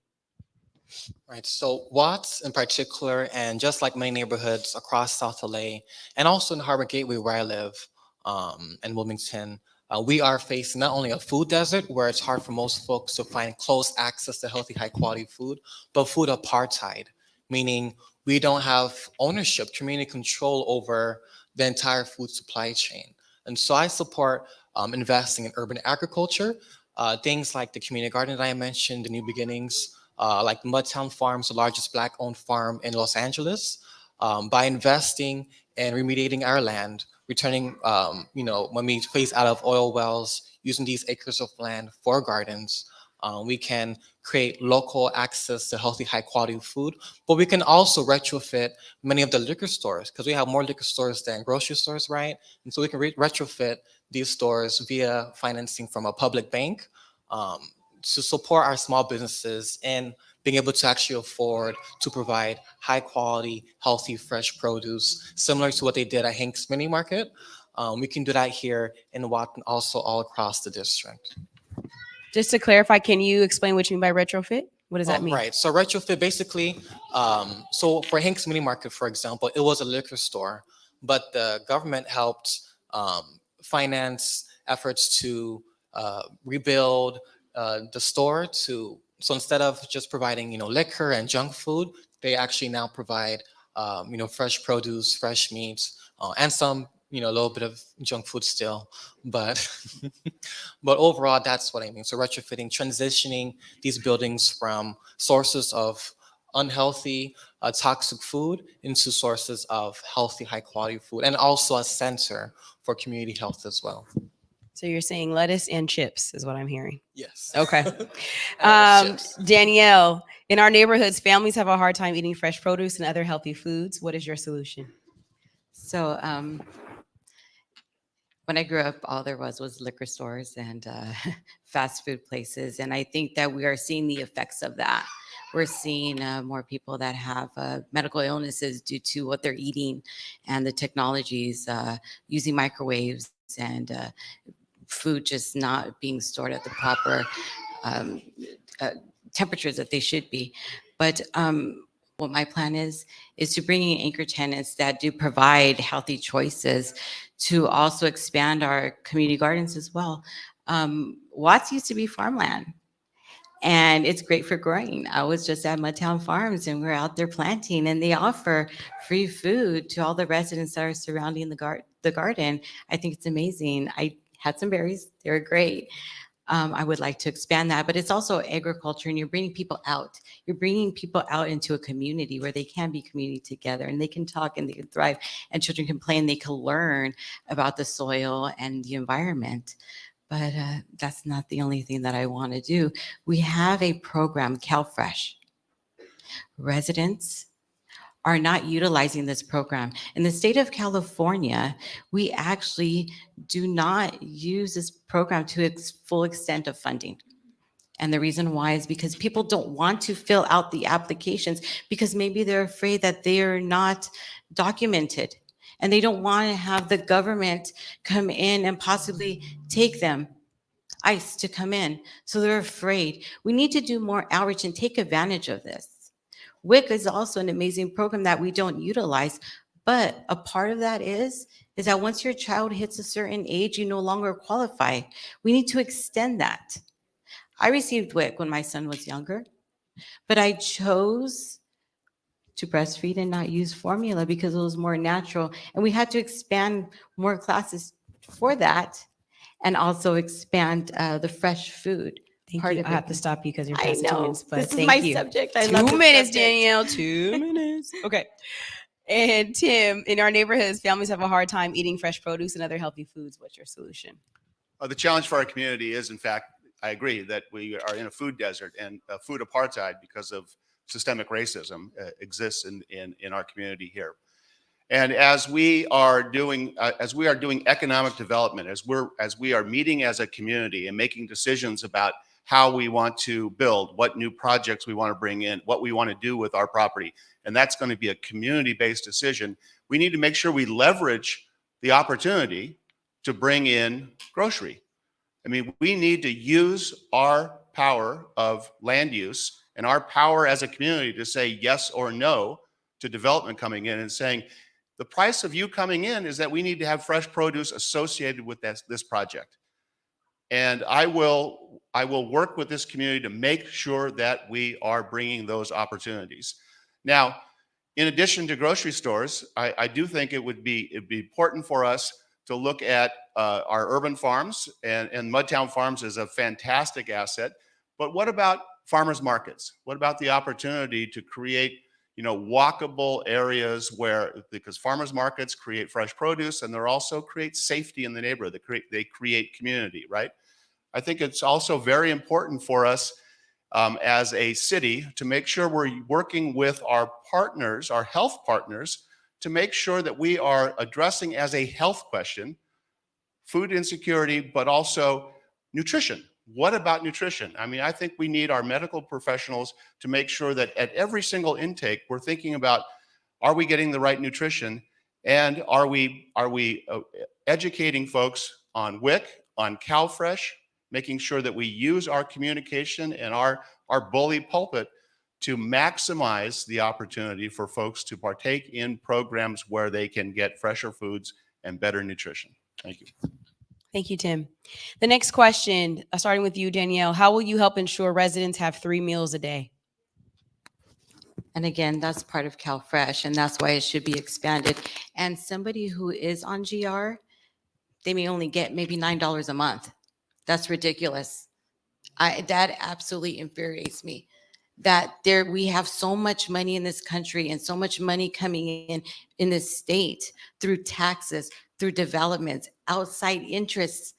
Right, so Watts in particular, and just like many neighborhoods across South LA, and also in Harbor Gateway where I live, in Wilmington, we are facing not only a food desert where it's hard for most folks to find close access to healthy, high quality food, but food apartheid, meaning we don't have ownership, community control over the entire food supply chain. And so I support investing in urban agriculture, things like the community garden that I mentioned, the New Beginnings, like Mudtown Farms, the largest Black-owned farm in Los Angeles, by investing and remediating our land, returning, when we phase out of oil wells, using these acres of land for gardens, we can create local access to healthy, high-quality food, but we can also retrofit many of the liquor stores, because we have more liquor stores than grocery stores, right? And so we can retrofit these stores via financing from a public bank, to support our small businesses and being able to actually afford to provide high quality, healthy, fresh produce, similar to what they did at Hank's Mini Market. We can do that here in Watt and also all across the district. Just to clarify, can you explain what you mean by retrofit? What does that mean? Right, so retrofit basically, so for Hank's Mini Market, for example, it was a liquor store, but the government helped finance efforts to rebuild the store so instead of just providing, liquor and junk food, they actually now provide, fresh produce, fresh meats, and some, a little bit of junk food still, but, but overall, that's what I mean. So retrofitting, transitioning these buildings from sources of unhealthy, toxic food into sources of healthy, high quality food, and also a center for community health as well. So you're saying lettuce and chips is what I'm hearing. Yes. Okay. Chips. Danielle, in our neighborhoods, families have a hard time eating fresh produce and other healthy foods. What is your solution? So when I grew up, all there was liquor stores and fast food places. And I think that we are seeing the effects of that. We're seeing more people that have medical illnesses due to what they're eating and the technologies, using microwaves and food just not being stored at the proper temperatures that they should be. But what my plan is to bring in anchor tenants that do provide healthy choices, to also expand our community gardens as well. Watts used to be farmland, and it's great for growing. I was just at Mudtown Farms, and we're out there planting, and they offer free food to all the residents that are surrounding the garden. I think it's amazing. I had some berries; they were great. I would like to expand that, but it's also agriculture, and you're bringing people out. You're bringing people out into a community where they can be community together, and they can talk and they can thrive, and children can play and they can learn about the soil and the environment. But that's not the only thing that I want to do. We have a program, CalFresh. Residents are not utilizing this program. In the state of California, we actually do not use this program to its full extent of funding. And the reason why is because people don't want to fill out the applications because maybe they're afraid that they are not documented and they don't want to have the government come in and possibly take them, ICE, to come in. So they're afraid. We need to do more outreach and take advantage of this. WIC is also an amazing program that we don't utilize, but a part of that is that once your child hits a certain age, you no longer qualify. We need to extend that. I received WIC when my son was younger, but I chose to breastfeed and not use formula because it was more natural. And we had to expand more classes for that and also expand the fresh food. Thank part you. of I it. have to stop you because you're I past 2 know. minutes, but This is thank my you. subject. I love 2 this minutes, subject. Danielle. 2 minutes. Okay. And Tim, in our neighborhoods, families have a hard time eating fresh produce and other healthy foods. What's your solution? The challenge for our community is, in fact, I agree that we are in a food desert, and food apartheid because of systemic racism exists in our community here. And as we are doing economic development, as we are meeting as a community and making decisions about how we want to build, what new projects we want to bring in, what we want to do with our property, and that's going to be a community-based decision, we need to make sure we leverage the opportunity to bring in grocery. I mean, we need to use our power of land use and our power as a community to say yes or no to development coming in and saying, the price of you coming in is that we need to have fresh produce associated with this project. And I will work with this community to make sure that we are bringing those opportunities. Now, in addition to grocery stores, I do think it'd be important for us to look at our urban farms, and Mudtown Farms is a fantastic asset. But what about farmers markets? What about the opportunity to create, walkable areas because farmers markets create fresh produce, and they also create safety in the neighborhood. They create community, right? I think it's also very important for us as a city to make sure we're working with our partners, our health partners, to make sure that we are addressing as a health question food insecurity, but also nutrition. What about nutrition? I mean, I think we need our medical professionals to make sure that at every single intake, we're thinking about, are we getting the right nutrition? And are we educating folks on WIC, on CalFresh, making sure that we use our communication and our bully pulpit to maximize the opportunity for folks to partake in programs where they can get fresher foods and better nutrition. Thank you. Thank you, Tim. The next question, starting with you, Danielle, how will you help ensure residents have 3 meals a day? And again, that's part of CalFresh, and that's why it should be expanded. And somebody who is on GR, they may only get maybe $9 a month. That's ridiculous. That absolutely infuriates me. That we have so much money in this country and so much money coming in this state through taxes, through developments, outside interests.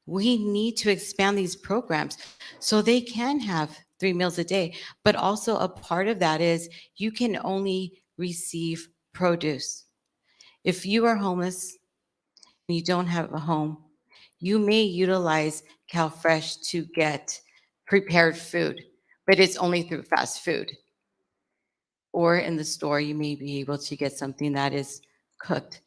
We need to expand these programs so they can have 3 meals a day. But also a part of that is you can only receive produce. If you are homeless and you don't have a home, you may utilize CalFresh to get prepared food, but it's only through fast food. Or in the store, you may be able to get something that is cooked.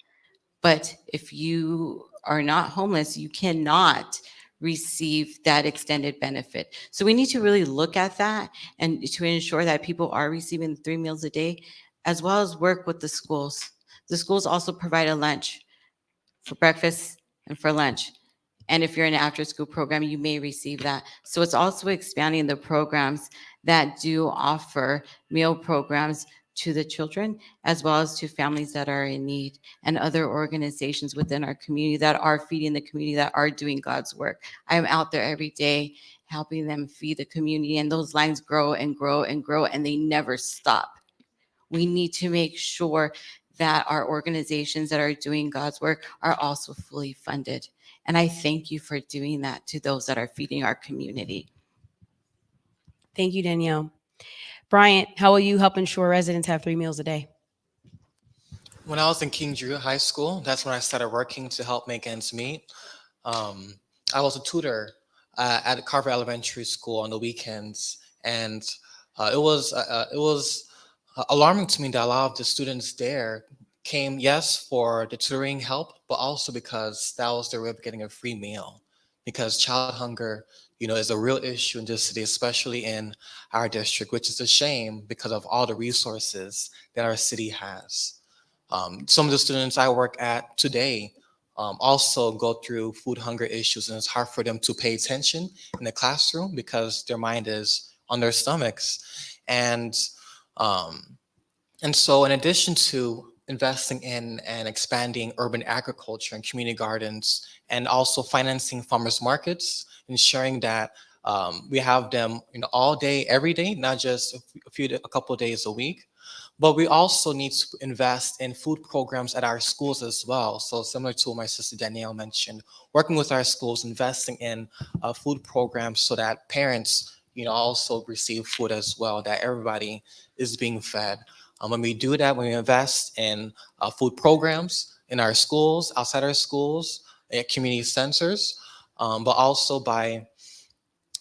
But if you are not homeless, you cannot receive that extended benefit. So we need to really look at that and to ensure that people are receiving 3 meals a day, as well as work with the schools. The schools also provide a lunch for breakfast and for lunch. And if you're in an after-school program, you may receive that. So it's also expanding the programs that do offer meal programs to the children, as well as to families that are in need and other organizations within our community that are feeding the community, that are doing God's work. I'm out there every day helping them feed the community, and those lines grow and grow and grow, and they never stop. We need to make sure that our organizations that are doing God's work are also fully funded. And I thank you for doing that to those that are feeding our community. Thank you, Danielle. Bryant, how will you help ensure residents have 3 meals a day? When I was in King Drew High School, that's when I started working to help make ends meet. I was a tutor at Carver Elementary School on the weekends, and it was alarming to me that a lot of the students there came, yes, for the tutoring help, but also because that was their way of getting a free meal. Because child hunger, is a real issue in this city, especially in our district, which is a shame because of all the resources that our city has. Some of the students I work at today also go through food hunger issues, and it's hard for them to pay attention in the classroom because their mind is on their stomachs. And so in addition to investing in and expanding urban agriculture and community gardens, and also financing farmers markets, ensuring that we have them all day, every day, not just a couple of days a week. But we also need to invest in food programs at our schools as well. So similar to what my sister Danielle mentioned, working with our schools, investing in food programs so that parents, also receive food as well, that everybody is being fed. When we do that, when we invest in food programs in our schools, outside our schools, at community centers, but also by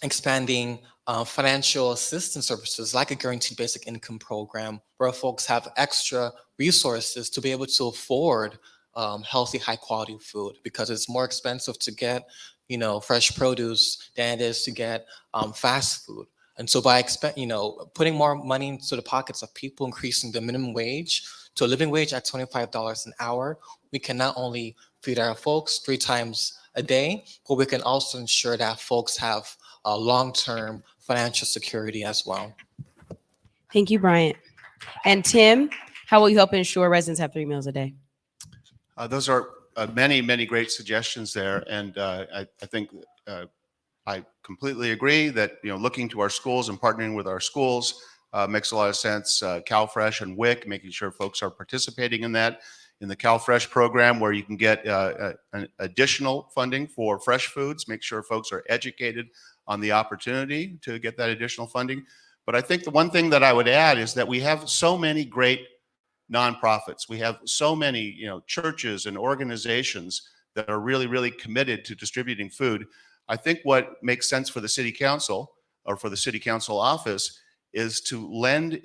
expanding financial assistance services like a guaranteed basic income program, where folks have extra resources to be able to afford healthy, high quality food, because it's more expensive to get, fresh produce than it is to get fast food. And so by putting more money into the pockets of people, increasing the minimum wage to a living wage at $25 an hour, we can not only feed our folks 3 times a day, but we can also ensure that folks have long-term financial security as well. Thank you, Bryant. And Tim, how will you help ensure residents have 3 meals a day? Those are many, many great suggestions there. And I think I completely agree that, looking to our schools and partnering with our schools makes a lot of sense. CalFresh and WIC, making sure folks are participating in that. In the CalFresh program, where you can get an additional funding for fresh foods, make sure folks are educated on the opportunity to get that additional funding. But I think the one thing that I would add is that we have so many great nonprofits. We have so many, churches and organizations that are really, really committed to distributing food. I think what makes sense for the city council or for the city council office is to lend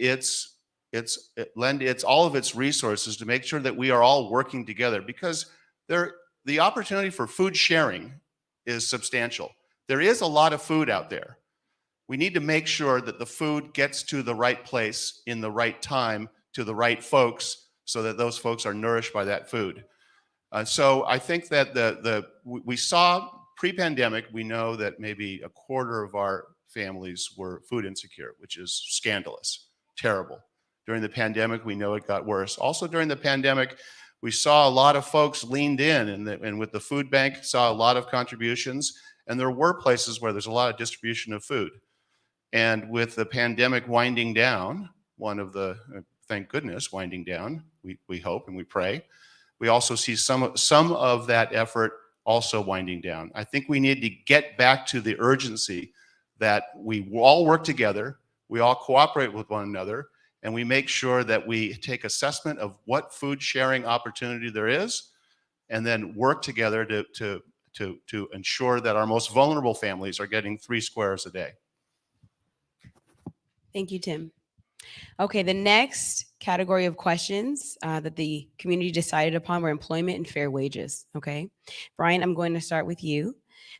all of its resources to make sure that we are all working together, because the opportunity for food sharing is substantial. There is a lot of food out there. We need to make sure that the food gets to the right place in the right time to the right folks, so that those folks are nourished by that food. So I think that we saw pre-pandemic, we know that maybe a quarter of our families were food insecure, which is scandalous, terrible. During the pandemic, we know it got worse. Also during the pandemic, we saw a lot of folks leaned in, and with the food bank, saw a lot of contributions, and there were places where there's a lot of distribution of food. And with the pandemic winding down, one of the, thank goodness, winding down, we hope and we pray, we also see some of that effort also winding down. I think we need to get back to the urgency that we all work together, we all cooperate with one another, and we make sure that we take assessment of what food sharing opportunity there is, and then work together to ensure that our most vulnerable families are getting 3 squares a day. Thank you, Tim. Okay, the next category of questions that the community decided upon were employment and fair wages. Okay, Brian, I'm going to start with you.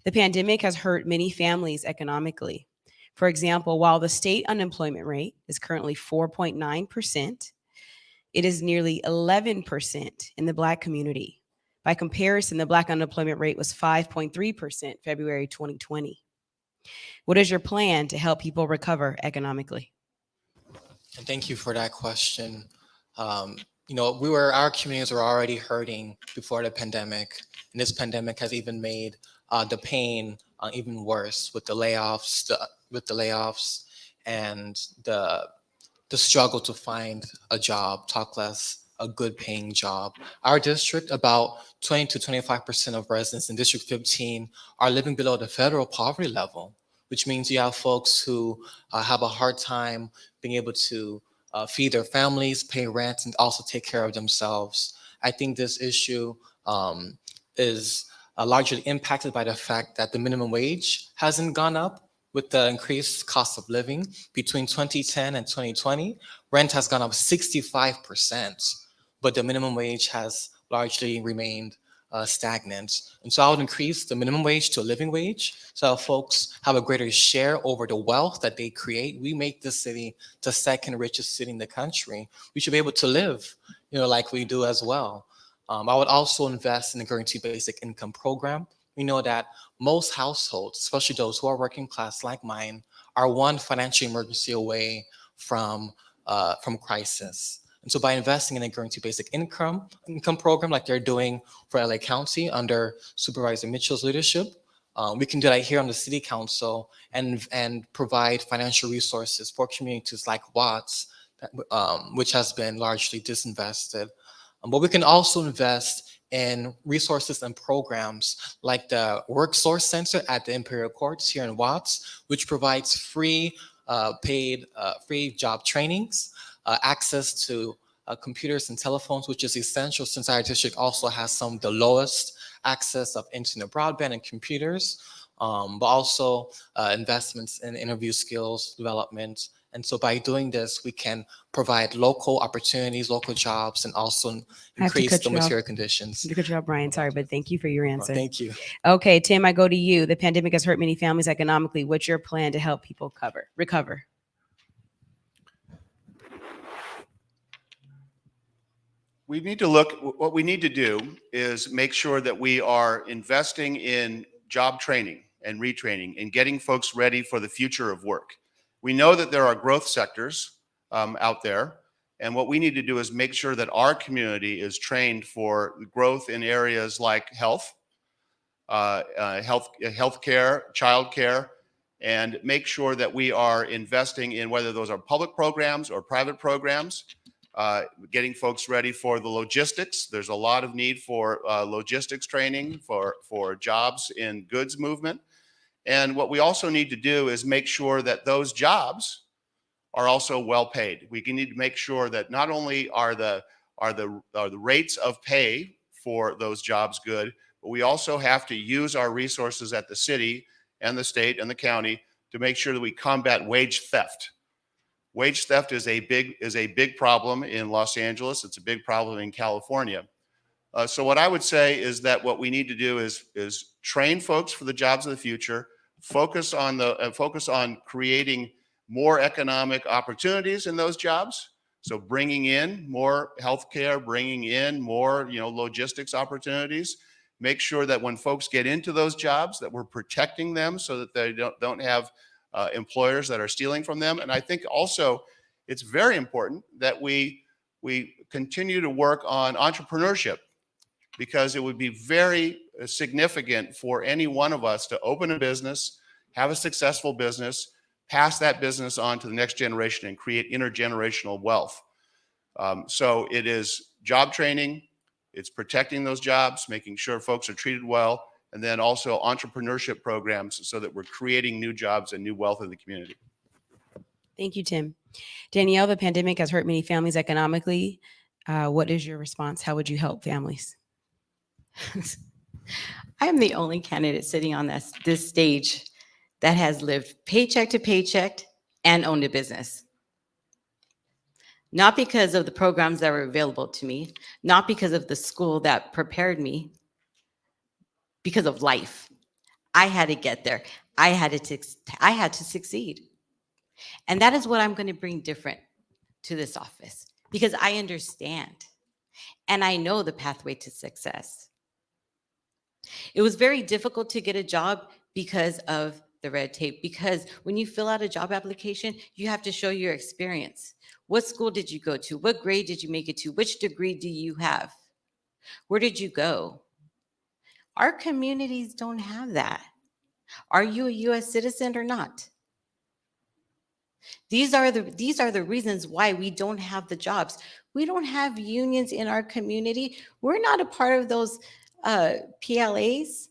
The pandemic has hurt many families economically. For example, while the state unemployment rate is currently 4.9%, it is nearly 11% in the Black community. By comparison, the Black unemployment rate was 5.3% February 2020. What is your plan to help people recover economically? And thank you for that question. Our communities were already hurting before the pandemic, and this pandemic has even made the pain even worse with the layoffs, and the struggle to find a job, talk less a good paying job. Our district, about 20 to 25% of residents in District 15 are living below the federal poverty level, which means you have folks who have a hard time being able to feed their families, pay rent, and also take care of themselves. I think this issue is largely impacted by the fact that the minimum wage hasn't gone up with the increased cost of living. Between 2010 and 2020, rent has gone up 65%, but the minimum wage has largely remained stagnant. And so I would increase the minimum wage to a living wage so folks have a greater share over the wealth that they create. We make this city the second richest city in the country. We should be able to live, like we do as well. I would also invest in the Guaranteed Basic Income program. We know that most households, especially those who are working class like mine, are one financial emergency away from crisis. And so by investing in a Guaranteed Basic Income program like they're doing for LA County under Supervisor Mitchell's leadership, we can do that here on the City Council and provide financial resources for communities like Watts, which has been largely disinvested. But we can also invest in resources and programs like the Work Source Center at the Imperial Courts here in Watts, which provides free paid job trainings, access to computers and telephones, which is essential since our district also has some of the lowest access of internet broadband and computers, but also investments in interview skills development. And so by doing this, we can provide local opportunities, local jobs, and also increase the material conditions. Good job, Brian. Sorry, but thank you for your answer. Thank you. Okay, Tim, I go to you. The pandemic has hurt many families economically. What's your plan to help people recover? We need to look, what we need to do is make sure that we are investing in job training and retraining and getting folks ready for the future of work. We know that there are growth sectors out there, and what we need to do is make sure that our community is trained for growth in areas like health, healthcare, childcare, and make sure that we are investing in whether those are public programs or private programs, getting folks ready for the logistics. There's a lot of need for logistics training for jobs in goods movement. And what we also need to do is make sure that those jobs are also well paid. We need to make sure that not only are the rates of pay for those jobs good, but we also have to use our resources at the city and the state and the county to make sure that we combat wage theft. Wage theft is a big problem in Los Angeles. It's a big problem in California. So what I would say is that what we need to do is train folks for the jobs of the future, focus on creating more economic opportunities in those jobs, So bringing in more healthcare, bringing in more, logistics opportunities, make sure that when folks get into those jobs, that we're protecting them so that they don't have employers that are stealing from them. And I think also it's very important that we continue to work on entrepreneurship, because it would be very significant for any one of us to open a business, have a successful business, pass that business on to the next generation and create intergenerational wealth. So it is job training, it's protecting those jobs, making sure folks are treated well, and then also entrepreneurship programs so that we're creating new jobs and new wealth in the community. Thank you, Tim. Danielle, the pandemic has hurt many families economically. What is your response? How would you help families? I am the only candidate sitting on this stage that has lived paycheck to paycheck and owned a business. Not because of the programs that were available to me, not because of the school that prepared me, because of life. I had to get there. I had to succeed. And that is what I'm going to bring different to this office, because I understand and I know the pathway to success. It was very difficult to get a job because of the red tape, because when you fill out a job application, you have to show your experience. What school did you go to? What grade did you make it to? Which degree do you have? Where did you go? Our communities don't have that. Are you a U.S. citizen or not? These are the reasons why we don't have the jobs. We don't have unions in our community. We're not a part of those PLAs.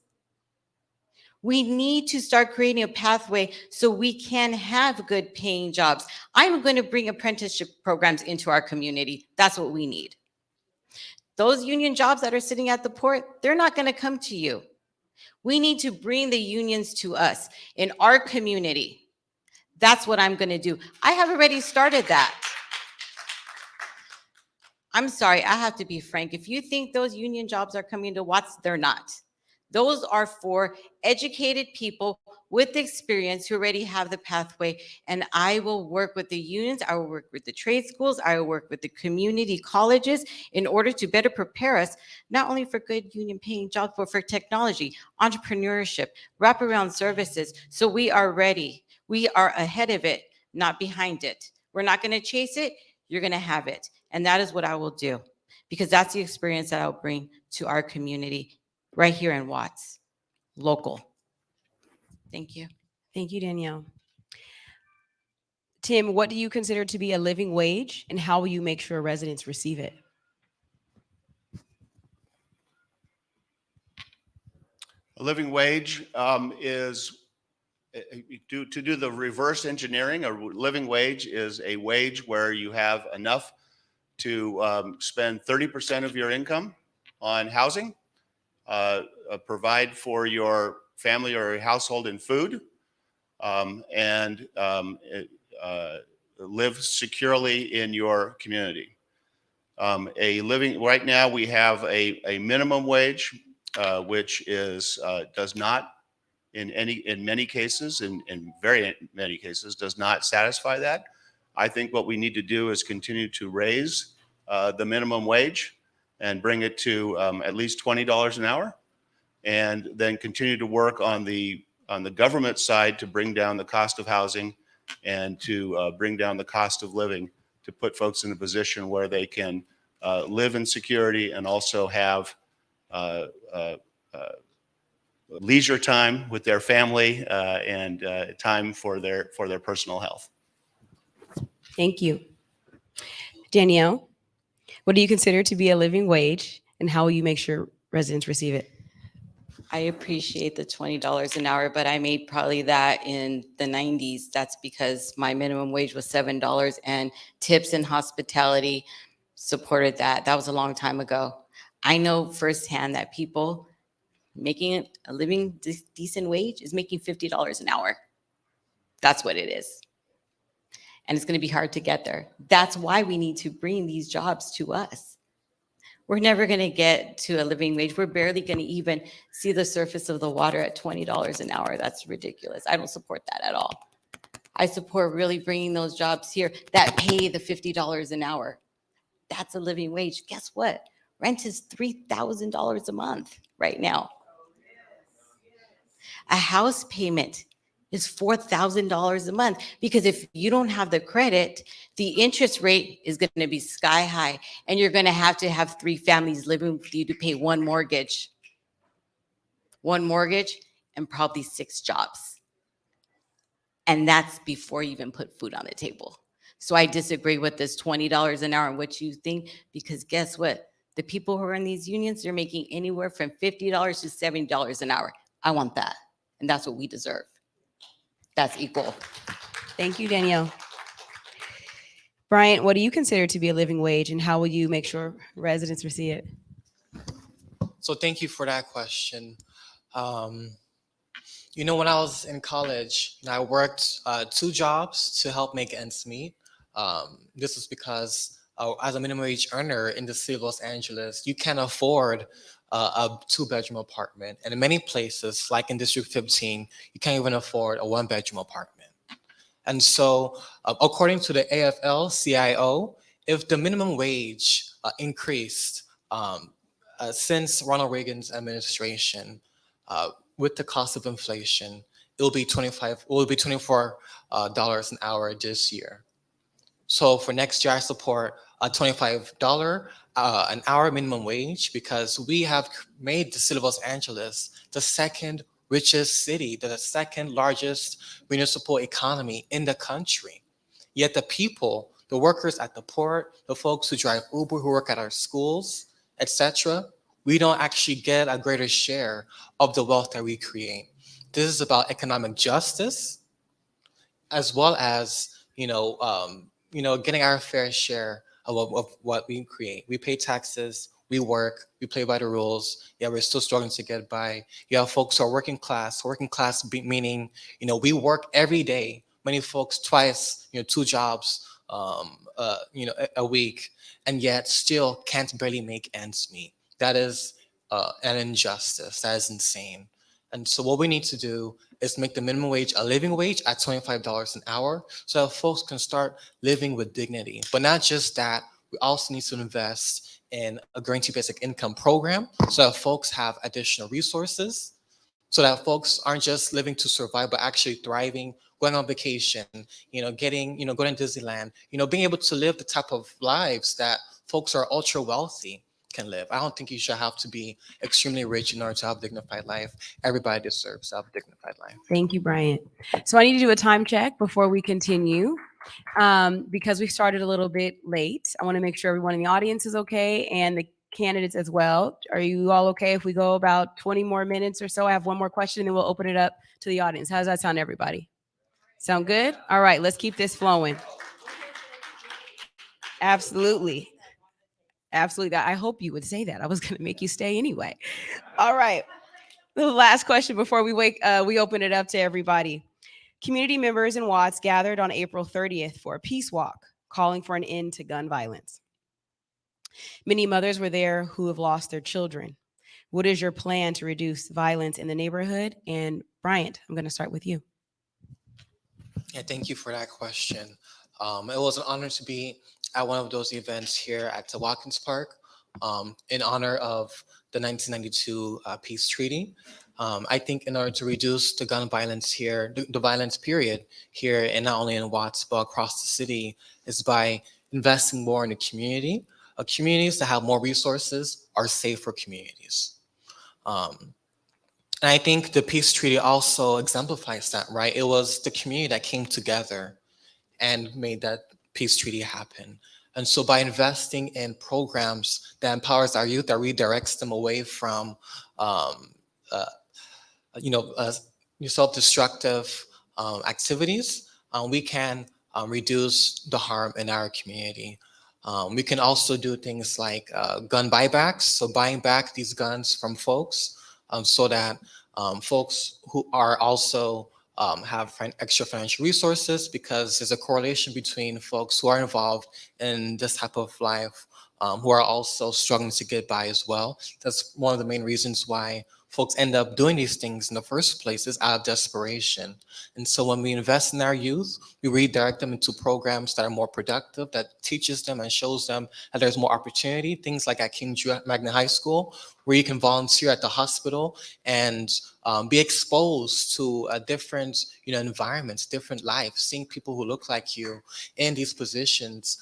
We need to start creating a pathway so we can have good paying jobs. I'm going to bring apprenticeship programs into our community. That's what we need. Those union jobs that are sitting at the port, they're not going to come to you. We need to bring the unions to us in our community. That's what I'm going to do. I have already started that. I'm sorry, I have to be frank. If you think those union jobs are coming to Watts, they're not. Those are for educated people with experience who already have the pathway. And I will work with the unions, I will work with the trade schools, I will work with the community colleges in order to better prepare us, not only for good union paying jobs, but for technology, entrepreneurship, wraparound services. So we are ready. We are ahead of it, not behind it. We're not going to chase it. You're going to have it. And that is what I will do, because that's the experience that I'll bring to our community right here in Watts, local. Thank you. Thank you, Danielle. Tim, what do you consider to be a living wage, and how will you make sure residents receive it? A living wage is, to do the reverse engineering, a living wage is a wage where you have enough to spend 30% of your income on housing, provide for your family or household in food, and live securely in your community. Right now we have a minimum wage, which is does not in many cases, in very many cases, does not satisfy that. I think what we need to do is continue to raise the minimum wage and bring it to at least $20 an hour, and then continue to work on the government side to bring down the cost of housing and to bring down the cost of living, to put folks in a position where they can live in security and also have leisure time with their family and time for their personal health. Thank you. Danielle, what do you consider to be a living wage, and how will you make sure residents receive it? I appreciate the $20 an hour, but I made probably that in the 90s. That's because my minimum wage was $7, and tips and hospitality supported that. That was a long time ago. I know firsthand that people making a living decent wage is making $50 an hour. That's what it is. And it's going to be hard to get there. That's why we need to bring these jobs to us. We're never going to get to a living wage. We're barely going to even see the surface of the water at $20 an hour. That's ridiculous. I don't support that at all. I support really bringing those jobs here that pay the $50 an hour. That's a living wage. Guess what? Rent is $3,000 a month right now. A house payment is $4,000 a month, because if you don't have the credit, the interest rate is going to be sky high, and you're going to have 3 families living with you to pay one mortgage and probably 6 jobs. And that's before you even put food on the table. So I disagree with this $20 an hour and what you think, because guess what? The people who are in these unions, they're making anywhere from $50 to $70 an hour. I want that. And that's what we deserve. That's equal. Thank you, Danielle. Bryant, what do you consider to be a living wage, and how will you make sure residents receive it? So thank you for that question. You know, when I was in college, I worked 2 jobs to help make ends meet. This was because as a minimum wage earner in the city of Los Angeles, you can't afford a 2-bedroom apartment. And in many places, like in District 15, you can't even afford a 1-bedroom apartment. And so according to the AFL-CIO, if the minimum wage increased since Ronald Reagan's administration, with the cost of inflation, it will be $24 an hour this year. So for next year, I support a $25 an hour minimum wage, because we have made the city of Los Angeles the 2nd richest city, the 2nd largest municipal economy in the country. Yet the people, the workers at the port, the folks who drive Uber, who work at our schools, etc., we don't actually get a greater share of the wealth that we create. This is about economic justice, as well as getting our fair share of what we create. We pay taxes, we work, we play by the rules. Yeah, we're still struggling to get by. You have folks who are working class meaning we work every day. Many folks twice, 2 jobs, a week, and yet still can't barely make ends meet. That is an injustice. That is insane. And so what we need to do is make the minimum wage a living wage at $25 an hour, so that folks can start living with dignity. But not just that, we also need to invest in a guaranteed basic income program, so that folks have additional resources, so that folks aren't just living to survive, but actually thriving, going on vacation, going to Disneyland, being able to live the type of lives that folks who are ultra wealthy can live. I don't think you should have to be extremely rich in order to have a dignified life. Everybody deserves to have a dignified life. Thank you, Bryant. So I need to do a time check before we continue, because we started a little bit late. I want to make sure everyone in the audience is okay, and the candidates as well. Are you all okay if we go about 20 more minutes or so? I have one more question, and then we'll open it up to the audience. How does that sound, everybody? Sound good? All right, let's keep this flowing. Absolutely. Absolutely. I hope you would say that. I was going to make you stay anyway. All right. The last question before we open it up to everybody. Community members in Watts gathered on April 30th for a peace walk, calling for an end to gun violence. Many mothers were there who have lost their children. What is your plan to reduce violence in the neighborhood? And Bryant, I'm going to start with you. Yeah, thank you for that question. It was an honor to be at one of those events here at the Watkins Park in honor of the 1992 peace treaty. I think in order to reduce the gun violence here, the violence period here, and not only in Watts, but across the city, is by investing more in the community. Communities that have more resources are safer communities. And I think the peace treaty also exemplifies that, right? It was the community that came together and made that peace treaty happen. And so by investing in programs that empowers our youth, that redirects them away from self-destructive activities, we can reduce the harm in our community. We can also do things like gun buybacks, so buying back these guns from folks so that folks who are also have extra financial resources, because there's a correlation between folks who are involved in this type of life who are also struggling to get by as well. That's one of the main reasons why folks end up doing these things in the first place is out of desperation. And so when we invest in our youth, we redirect them into programs that are more productive, that teaches them and shows them that there's more opportunity. Things like at King Juliet Magna High School, where you can volunteer at the hospital and be exposed to different environments, different lives, seeing people who look like you in these positions.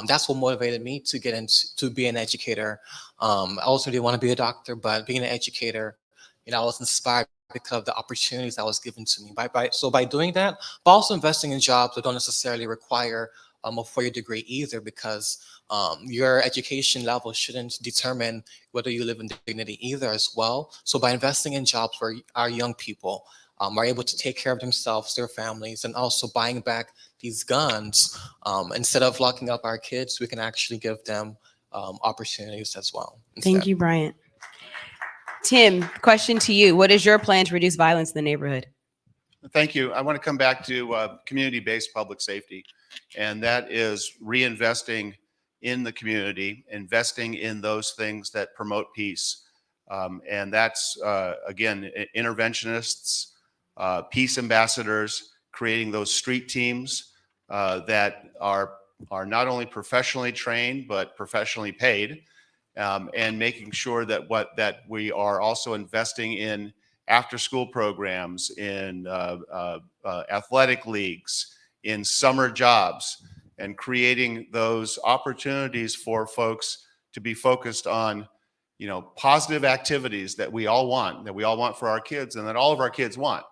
That's what motivated me to get into to be an educator. I also didn't want to be a doctor, but being an educator, I was inspired because of the opportunities that was given to me. So by doing that, but also investing in jobs that don't necessarily require a 4-year degree either, because your education level shouldn't determine whether you live in dignity either as well. So by investing in jobs where our young people are able to take care of themselves, their families, and also buying back these guns, instead of locking up our kids, we can actually give them opportunities as well. Thank you, Bryant. Tim, question to you. What is your plan to reduce violence in the neighborhood? Thank you. I want to come back to community-based public safety, and that is reinvesting in the community, investing in those things that promote peace. And that's, again, interventionists, peace ambassadors, creating those street teams that are not only professionally trained, but professionally paid, and making sure that we are also investing in after-school programs, in athletic leagues, in summer jobs, and creating those opportunities for folks to be focused on, positive activities that we all want for our kids, and that all of our kids want,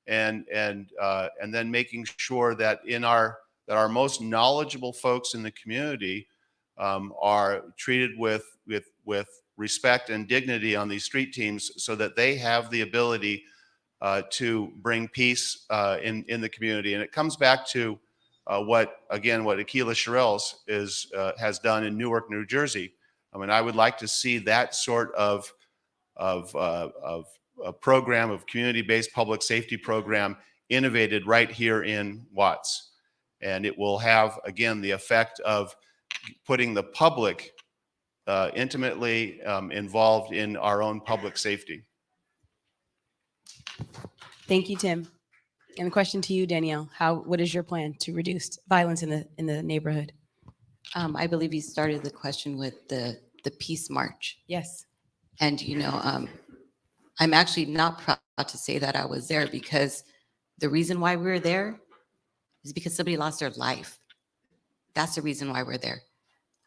and then making sure that that our most knowledgeable folks in the community are treated with respect and dignity on these street teams, so that they have the ability to bring peace in the community. And it comes back to what Akila Sherrills has done in Newark, New Jersey. I mean, I would like to see that sort of a program, of community-based public safety program, innovated right here in Watts. And it will have, again, the effect of putting the public intimately involved in our own public safety. Thank you, Tim. And the question to you, Danielle. What is your plan to reduce violence in the neighborhood? I believe you started the question with the Peace March. Yes. And, I'm actually not proud to say that I was there, because the reason why we were there is because somebody lost their life. That's the reason why we're there.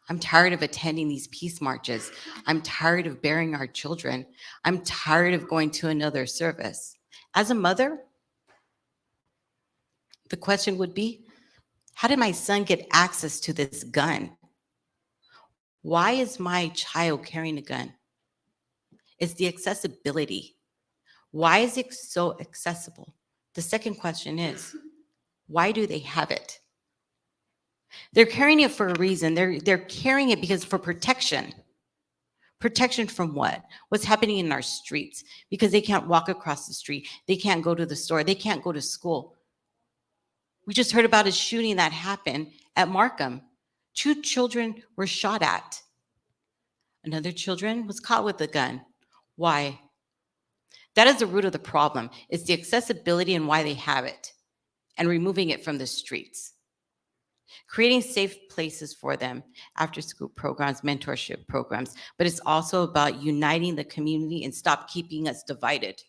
I'm tired of attending these peace marches. I'm tired of burying our children. I'm tired of going to another service. As a mother, the question would be, how did my son get access to this gun? Why is my child carrying a gun? It's the accessibility. Why is it so accessible? The second question is, why do they have it? They're carrying it for a reason. They're carrying it because for protection. Protection from what? What's happening in our streets? Because they can't walk across the street. They can't go to the store. They can't go to school. We just heard about a shooting that happened at Markham. 2 children were shot at. Another children was caught with a gun. Why? That is the root of the problem. It's the accessibility and why they have it, and removing it from the streets. Creating safe places for them, after-school programs, mentorship programs, but it's also about uniting the community and stop keeping us divided.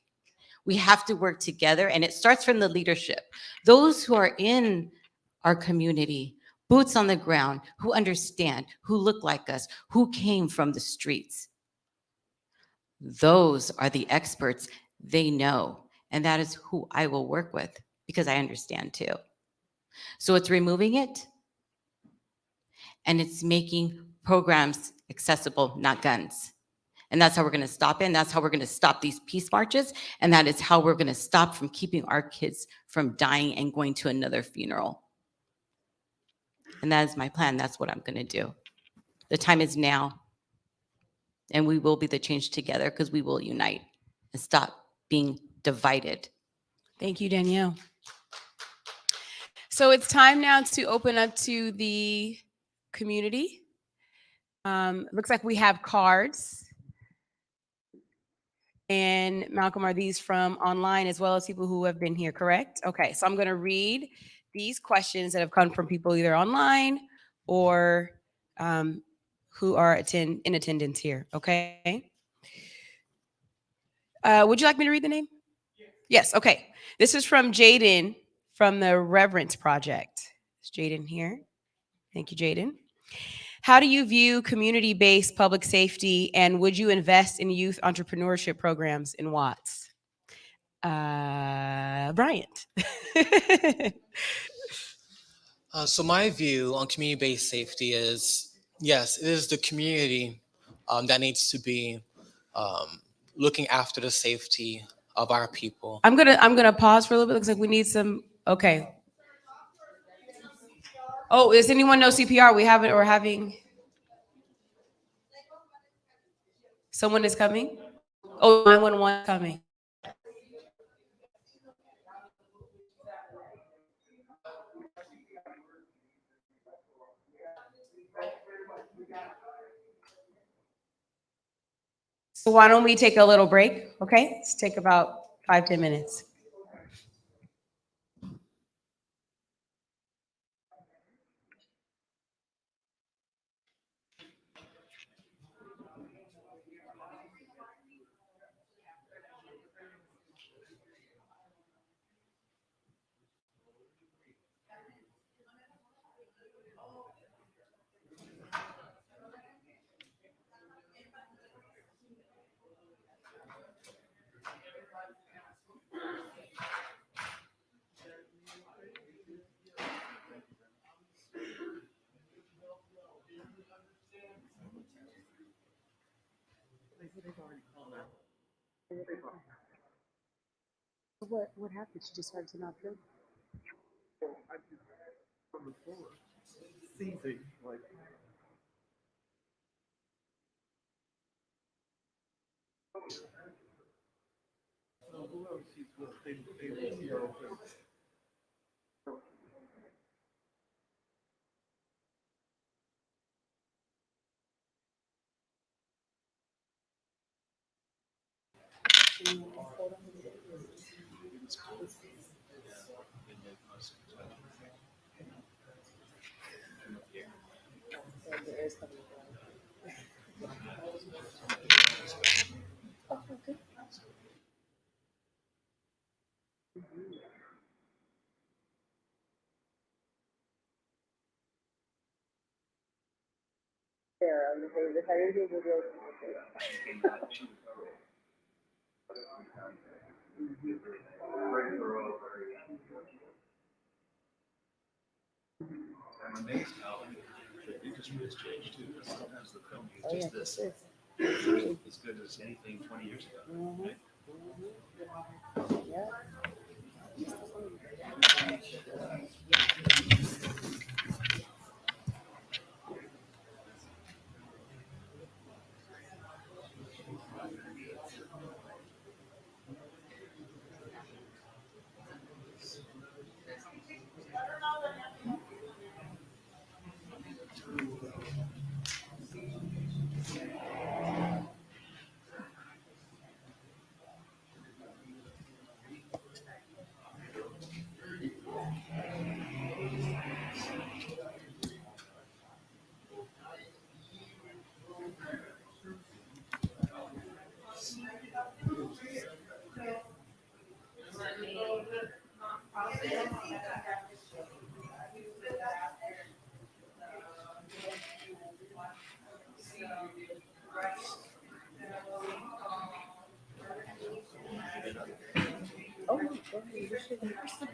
We have to work together, and it starts from the leadership. Those who are in our community, boots on the ground, who understand, who look like us, who came from the streets. Those are the experts. They know, and that is who I will work with, because I understand too. So it's removing it, and it's making programs accessible, not guns. And that's how we're going to stop it. And that's how we're going to stop these peace marches. And that is how we're going to stop from keeping our kids from dying and going to another funeral. And that is my plan. That's what I'm going to do. The time is now. And we will be the change together, because we will unite and stop being divided. Thank you, Danielle. So it's time now to open up to the community. Looks like we have cards. and Malcolm, are these from online as well as people who have been here, correct? Okay, so I'm going to read these questions that have come from people either online or who are in attendance here, okay? Would you like me to read the name? Yes, okay. This is from Jaden from the Reverence Project. Is Jaden here? Thank you, Jaden. How do you view community-based public safety, and would you invest in youth entrepreneurship programs in Watts? Bryant. So my view on community-based safety is, yes, it is the community that needs to be looking after the safety of our people. I'm gonna pause for a little bit. Looks like we need some. Okay. Oh, does anyone know CPR? We're having. Someone is coming. Oh, 911 coming. So why don't we take a little break? Okay, let's take about 5-10 minutes. What happened? She just started to not feel.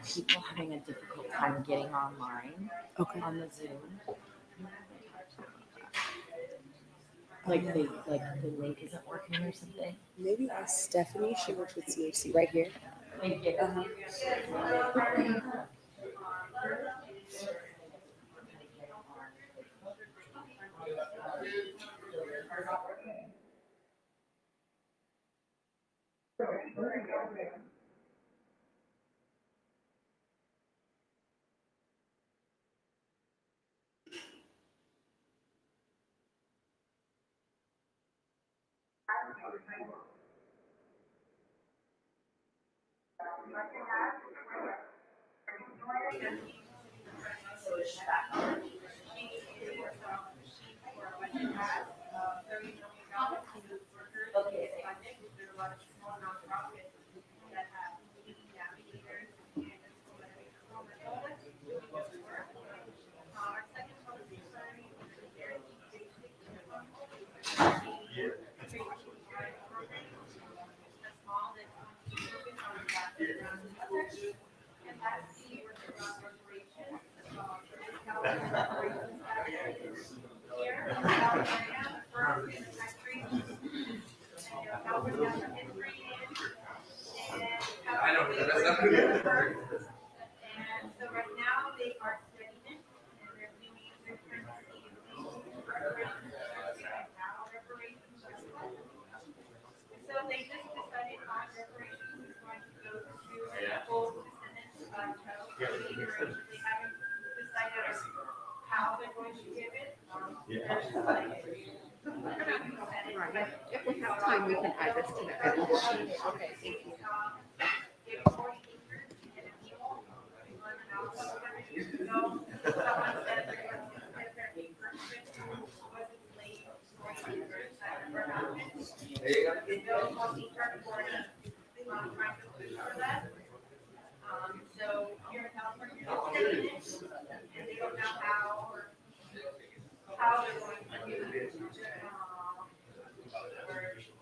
People having a difficult time getting online on the Zoom. Like the link isn't working or something. Maybe ask Stephanie. She works with CHC right here. Thank you. If we have time, we can add this to the end sheet. Okay, thank you. So here in California, and they don't know how they're going to do it. Or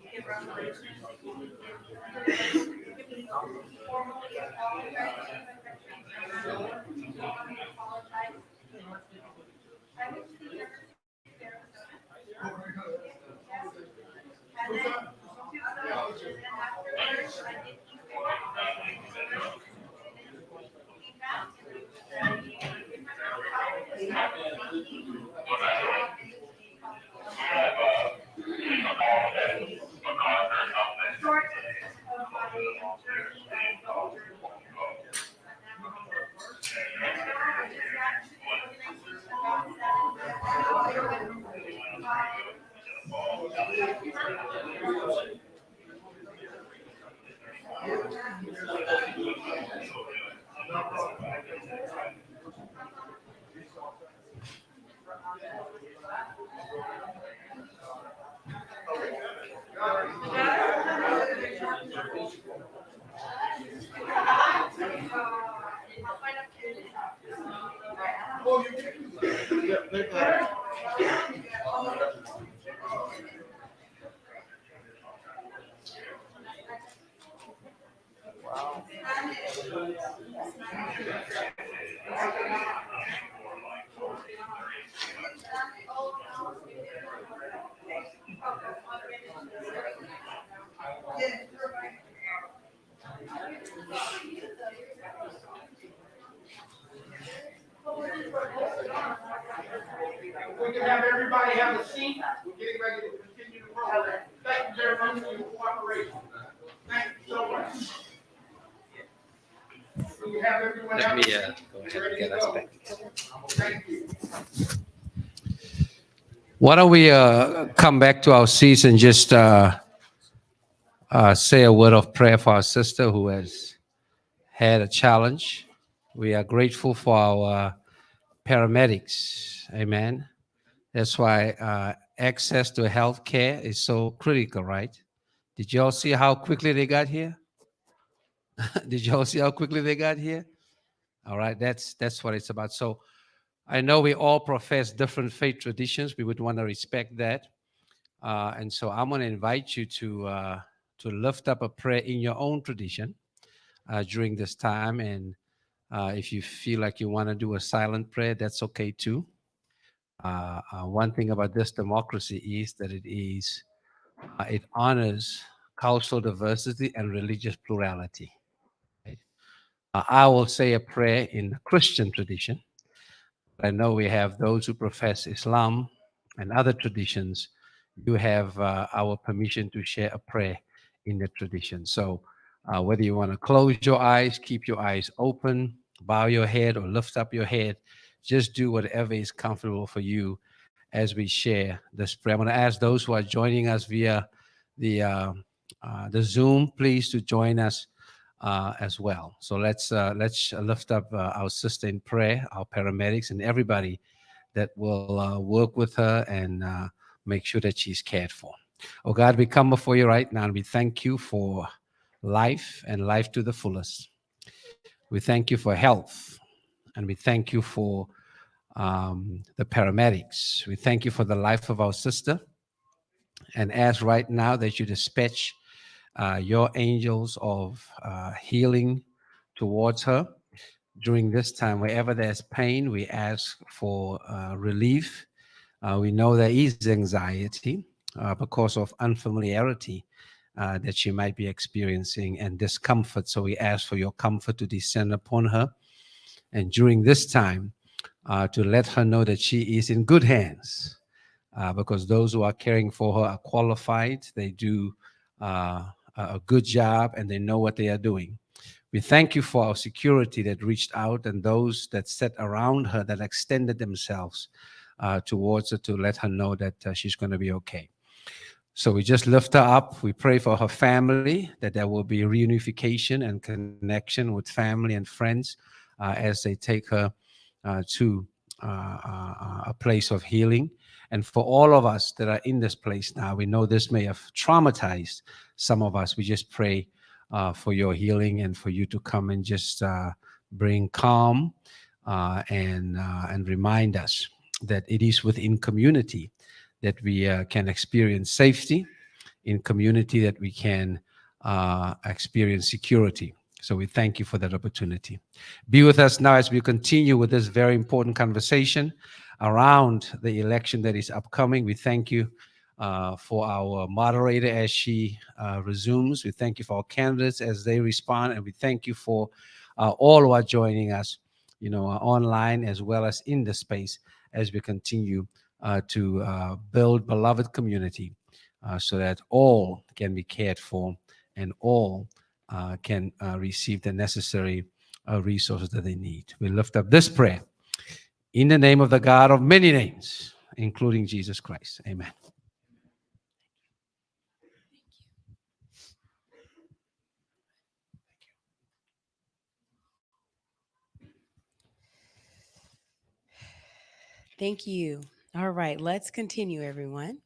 give regulations. Formally apologize. I went to the University of Arizona. And then, afterwards, I did We can have everybody have a seat. We're getting ready to continue the program. Thank you very much for your cooperation. Thank you so much. We have everyone Let have me a seat. go ahead and get us back together. Thank you. Why don't we come back to our seats and just say a word of prayer for our sister who has had a challenge. We are grateful for our paramedics. Amen. That's why access to health care is so critical, right? Did you all see how quickly they got here? Did you all see how quickly they got here? All right, that's what it's about. So I know we all profess different faith traditions. We would want to respect that. And so I'm going to invite you to lift up a prayer in your own tradition during this time. And if you feel like you want to do a silent prayer, that's okay too. One thing about this democracy is that it honors cultural diversity and religious plurality. Right? I will say a prayer in the Christian tradition. I know we have those who profess Islam and other traditions. You have our permission to share a prayer in the tradition. So whether you want to close your eyes, keep your eyes open, bow your head, or lift up your head, just do whatever is comfortable for you as we share this prayer. I'm going to ask those who are joining us via the Zoom, please to join us as well. So let's lift up our sister in prayer, our paramedics, and everybody that will work with her and make sure that she's cared for. Oh God, we come before you right now and we thank you for life and life to the fullest. We thank you for health and we thank you for the paramedics. We thank you for the life of our sister and ask right now that you dispatch your angels of healing towards her during this time. Wherever there's pain, we ask for relief. We know there is anxiety because of unfamiliarity that she might be experiencing and discomfort. So we ask for your comfort to descend upon her. And during this time, to let her know that she is in good hands because those who are caring for her are qualified. They do a good job and they know what they are doing. We thank you for our security that reached out and those that sat around her that extended themselves towards her to let her know that she's going to be okay. So we just lift her up. We pray for her family, that there will be reunification and connection with family and friends as they take her to a place of healing. And for all of us that are in this place now, we know this may have traumatized some of us. We just pray for your healing and for you to come and just bring calm and remind us that it is within community that we can experience safety, in community that we can experience security. So we thank you for that opportunity. Be with us now as we continue with this very important conversation around the election that is upcoming. We thank you for our moderator as she resumes. We thank you for our candidates as they respond. And we thank you for all who are joining us, online as well as in the space as we continue to build beloved community so that all can be cared for and all can receive the necessary resources that they need. We lift up this prayer in the name of the God of many names, including Jesus Christ. Amen. Thank you. All right, let's continue, everyone.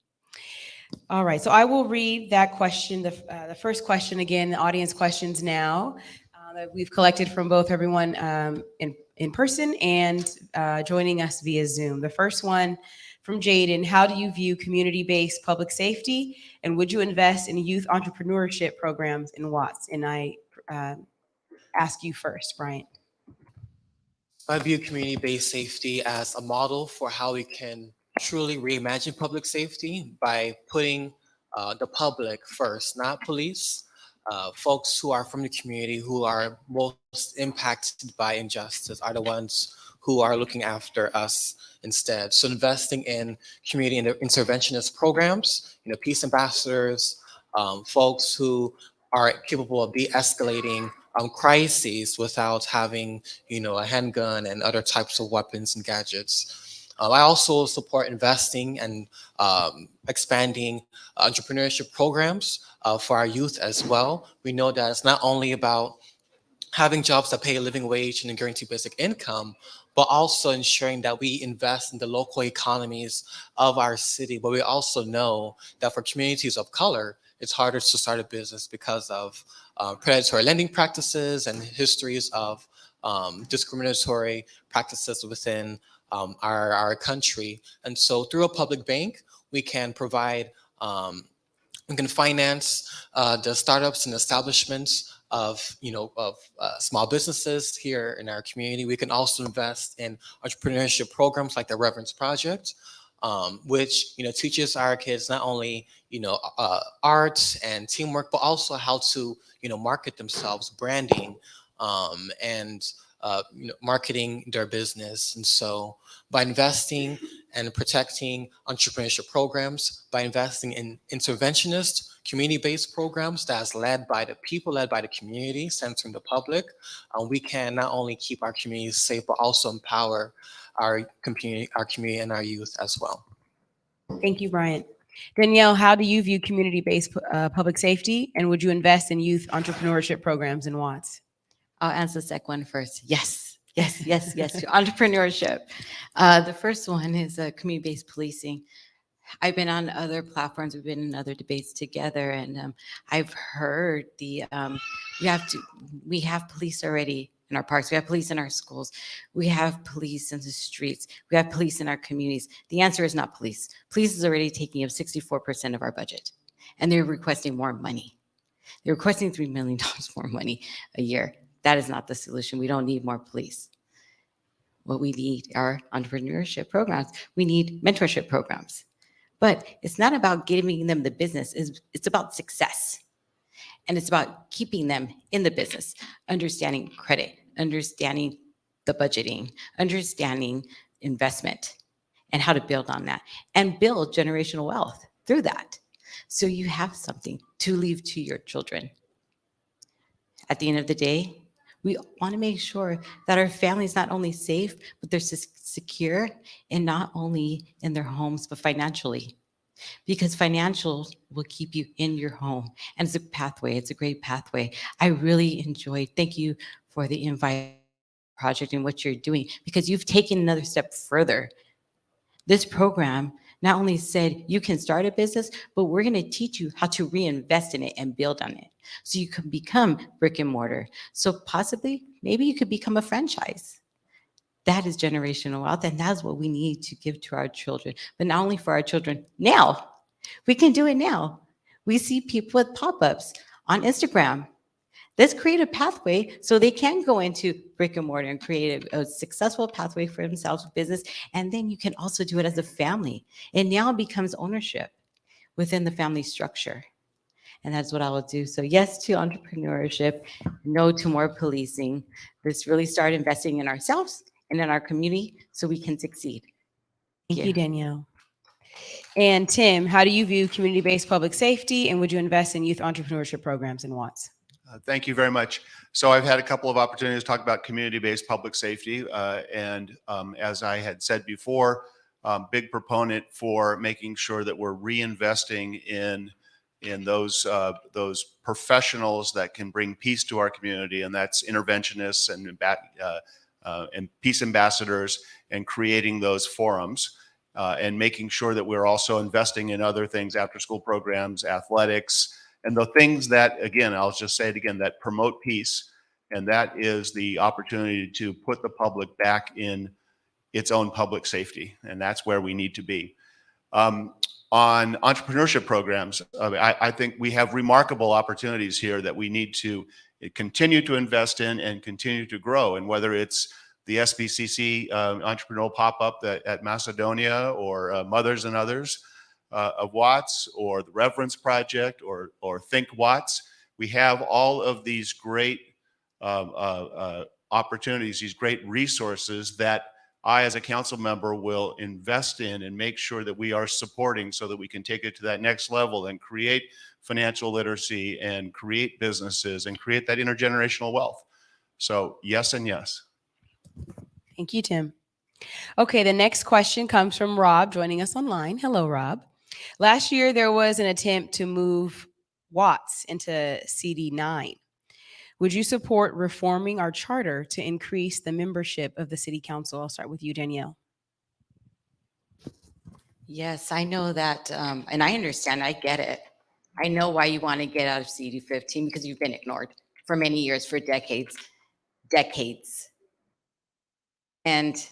All right, so I will read that question, the first question again, the audience questions now that we've collected from both everyone in person and joining us via Zoom. The first one from Jaden: how do you view community-based public safety, and would you invest in youth entrepreneurship programs in Watts? And I ask you first, Bryant. I view community-based safety as a model for how we can truly reimagine public safety by putting the public first, not police. Folks who are from the community who are most impacted by injustice are the ones who are looking after us instead. So investing in community interventionist programs, peace ambassadors, folks who are capable of de-escalating crises without having, a handgun and other types of weapons and gadgets. I also support investing and expanding entrepreneurship programs for our youth as well. We know that it's not only about having jobs that pay a living wage and a guaranteed basic income, but also ensuring that we invest in the local economies of our city. But we also know that for communities of color, it's harder to start a business because of predatory lending practices and histories of discriminatory practices within our country. And so through a public bank, we can provide, we can finance the startups and establishments of small businesses here in our community. We can also invest in entrepreneurship programs like the Reverence Project, which teaches our kids not only arts and teamwork, but also how to market themselves, branding, and marketing their business. And so by investing and protecting entrepreneurship programs, by investing in interventionist community-based programs that's led by the people, led by the community, centering the public, we can not only keep our communities safe, but also empower our community and our youth as well. Thank you, Bryant. Danielle, how do you view community-based public safety, and would you invest in youth entrepreneurship programs in Watts? I'll answer the second one first. Yes, yes, yes, yes. To entrepreneurship. The first one is community-based policing. I've been on other platforms. We've been in other debates together, and I've heard we have police already in our parks. We have police in our schools. We have police in the streets. We have police in our communities. The answer is not police. Police is already taking up 64% of our budget, and they're requesting more money. They're requesting $3 million more money a year. That is not the solution. We don't need more police. What we need are entrepreneurship programs. We need mentorship programs. But it's not about giving them the business. It's about success. And it's about keeping them in the business, understanding credit, understanding the budgeting, understanding investment, and how to build on that, and build generational wealth through that. So you have something to leave to your children. At the end of the day, we want to make sure that our families not only safe, but they're secure, and not only in their homes, but financially. Because financial will keep you in your home. And it's a pathway. It's a great pathway. I really enjoyed. Thank you for the invite project and what you're doing, because you've taken another step further. This program not only said you can start a business, but we're going to teach you how to reinvest in it and build on it, so you can become brick and mortar. So possibly, maybe you could become a franchise. That is generational wealth, and that's what we need to give to our children. But not only for our children, now. We can do it now. We see people with pop-ups on Instagram. Let's create a pathway so they can go into brick and mortar and create a successful pathway for themselves with business. And then you can also do it as a family. It now becomes ownership within the family structure. And that's what I will do. So yes to entrepreneurship, no to more policing. Let's really start investing in ourselves and in our community so we can succeed. Thank you, Danielle. And Tim, how do you view community-based public safety, and would you invest in youth entrepreneurship programs in Watts? Thank you very much. So I've had a couple of opportunities to talk about community-based public safety. And as I had said before, big proponent for making sure that we're reinvesting in those professionals that can bring peace to our community, and that's interventionists and peace ambassadors, and creating those forums, and making sure that we're also investing in other things, after-school programs, athletics, and the things that, again, I'll just say it again, that promote peace. And that is the opportunity to put the public back in its own public safety. And that's where we need to be. On entrepreneurship programs, I think we have remarkable opportunities here that we need to continue to invest in and continue to grow. And whether it's the SBCC entrepreneurial pop-up at Macedonia, or Mothers and Others of Watts, or the Reverence Project, or Think Watts, we have all of these great opportunities, these great resources that I, as a council member, will invest in and make sure that we are supporting, so that we can take it to that next level and create financial literacy and create businesses and create that intergenerational wealth. So yes and yes. Thank you, Tim. Okay, the next question comes from Rob, joining us online. Hello, Rob. Last year, there was an attempt to move Watts into CD9. Would you support reforming our charter to increase the membership of the city council? I'll start with you, Danielle. Yes, I know that, and I understand, I get it. I know why you want to get out of CD15, because you've been ignored for many years, for decades. And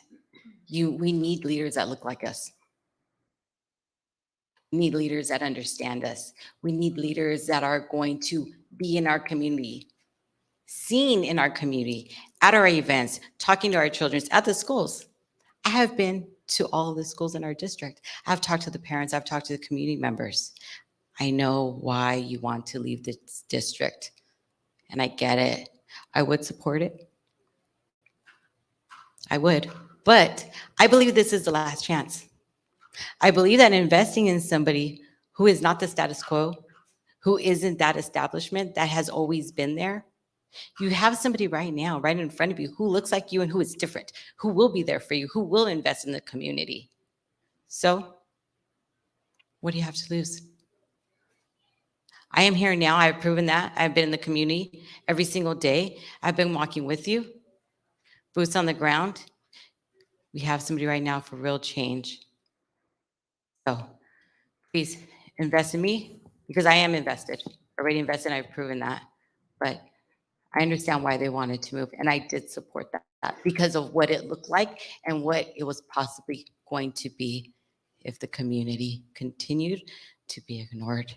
we need leaders that look like us. We need leaders that understand us. We need leaders that are going to be in our community, seen in our community, at our events, talking to our children, at the schools. I have been to all the schools in our district. I've talked to the parents. I've talked to the community members. I know why you want to leave this district, and I get it. I would support it. I would, but I believe this is the last chance. I believe that investing in somebody who is not the status quo, who isn't that establishment that has always been there. You have somebody right now, right in front of you, who looks like you and who is different, who will be there for you, who will invest in the community. So What do you have to lose? I am here now. I've proven that. I've been in the community every single day. I've been walking with you, boots on the ground. We have somebody right now for real change. So please invest in me because I am invested, already invested. I've proven that. But I understand why they wanted to move. And I did support that because of what it looked like and what it was possibly going to be if the community continued to be ignored.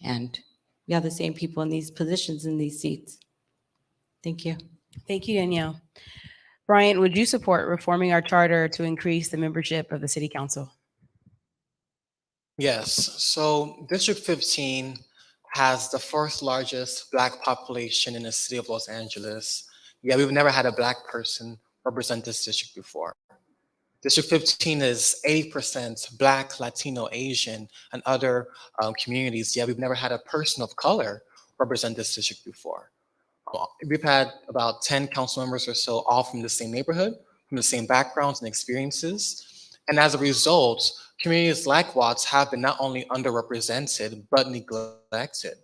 And we have the same people in these positions, in these seats. Thank you. Thank you, Danielle. Brian, would you support reforming our charter to increase the membership of the city council? Yes, so District 15 has the fourth largest Black population in the city of Los Angeles. Yeah, we've never had a Black person represent this district before. District 15 is 80% Black, Latino, Asian, and other communities. Yeah, we've never had a person of color represent this district before. We've had about 10 council members or so, all from the same neighborhood, from the same backgrounds and experiences. And as a result, communities like Watts have been not only underrepresented, but neglected.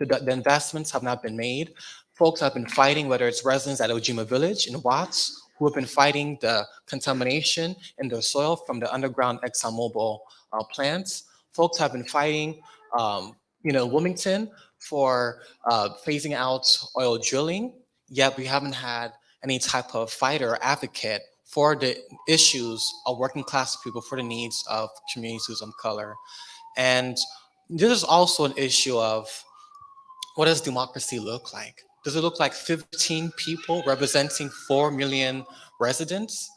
The investments have not been made. Folks have been fighting, whether it's residents at Ojima Village in Watts, who have been fighting the contamination in their soil from the underground ExxonMobil plants. Folks have been fighting, Wilmington for phasing out oil drilling, yet we haven't had any type of fighter or advocate for the issues of working class people, for the needs of communities of color. And this is also an issue of, what does democracy look like? Does it look like 15 people representing 4 million residents?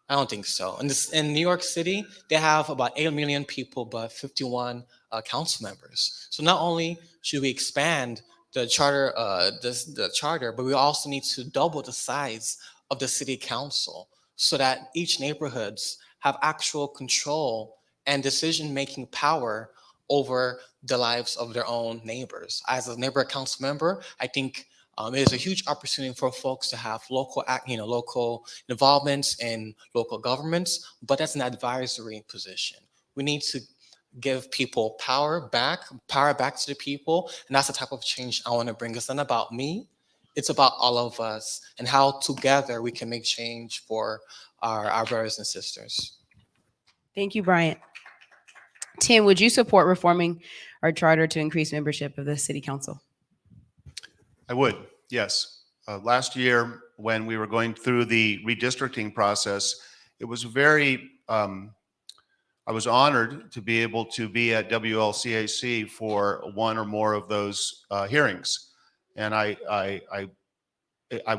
I don't think so. In New York City, they have about 8 million people, but 51 council members. So not only should we expand the charter, but we also need to double the size of the city council so that each neighborhoods have actual control and decision-making power over the lives of their own neighbors. As a neighborhood council member, I think it is a huge opportunity for folks to have local involvements in local governments, but that's an advisory position. We need to give people power back to the people, and that's the type of change I want to bring. It's not about me, it's about all of us and how together we can make change for our brothers and sisters. Thank you, Brian. Tim, would you support reforming our charter to increase membership of the city council? I would, yes. Last year, when we were going through the redistricting process, it was I was honored to be able to be at WLCAC for one or more of those hearings. And I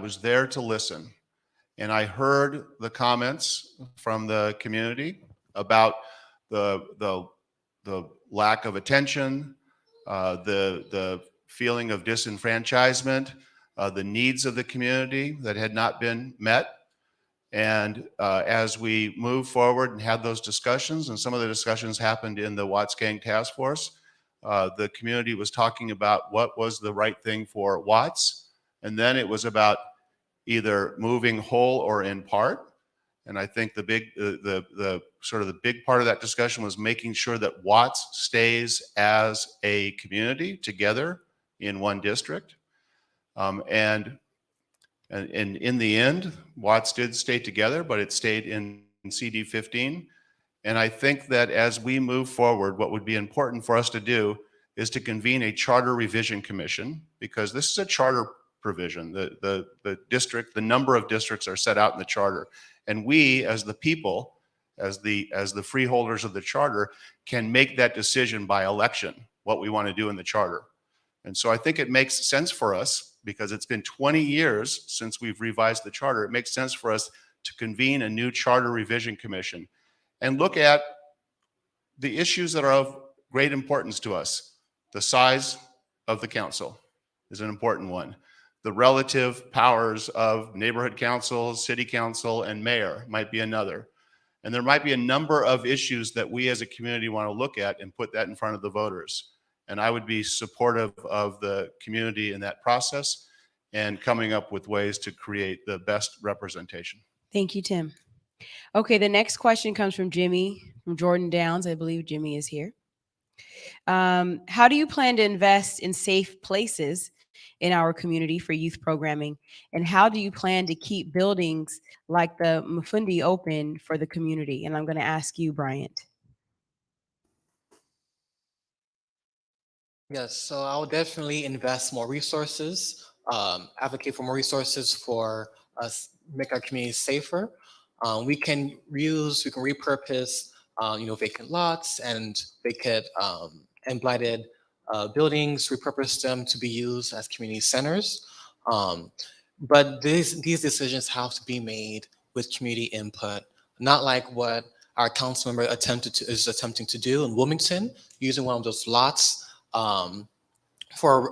was there to listen. And I heard the comments from the community about the lack of attention, the feeling of disenfranchisement, the needs of the community that had not been met. And as we moved forward and had those discussions, and some of the discussions happened in the Watts Gang Task Force, the community was talking about what was the right thing for Watts. And then it was about either moving whole or in part. And I think the big part of that discussion was making sure that Watts stays as a community together in one district. And in the end, Watts did stay together, but it stayed in CD 15. And I think that as we move forward, what would be important for us to do is to convene a charter revision commission, because this is a charter provision. The number of districts are set out in the charter. And we, as the people, as the freeholders of the charter, can make that decision by election, what we want to do in the charter. And so I think it makes sense for us, because it's been 20 years since we've revised the charter. It makes sense for us to convene a new charter revision commission and look at the issues that are of great importance to us. The size of the council is an important one. The relative powers of neighborhood council, city council, and mayor might be another. And there might be a number of issues that we as a community want to look at and put that in front of the voters. And I would be supportive of the community in that process and coming up with ways to create the best representation. Thank you, Tim. Okay, the next question comes from Jimmy from Jordan Downs. I believe Jimmy is here. How do you plan to invest in safe places in our community for youth programming? And how do you plan to keep buildings like the Mufundi open for the community? And I'm going to ask you, Bryant. Yes, so I'll definitely invest more resources, advocate for more resources for us, make our communities safer. We can reuse, we can repurpose, vacant lots and vacant and blighted buildings, repurpose them to be used as community centers. Um, but these decisions have to be made with community input, not like what our council member is attempting to do in Wilmington, using one of those lots um, for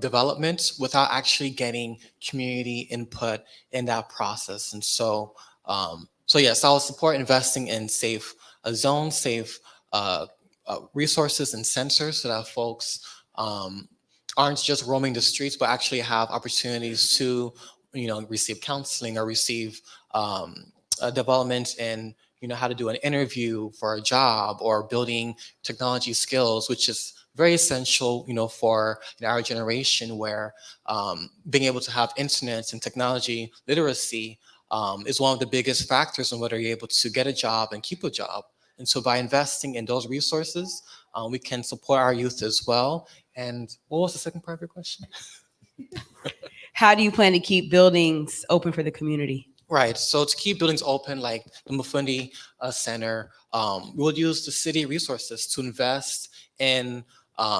development without actually getting community input in that process. And so yes, I will support investing in safe zones, safe resources and sensors so that folks aren't just roaming the streets, but actually have opportunities to, receive counseling or receive development in, how to do an interview for a job or building technology skills, which is very essential, for our generation where being able to have internet and technology literacy is one of the biggest factors in whether you're able to get a job and keep a job. And so by investing in those resources, we can support our youth as well. And what was the second part of your question? How do you plan to keep buildings open for the community? Right. So to keep buildings open, like the Mufundi Center, we'll use the city resources to invest in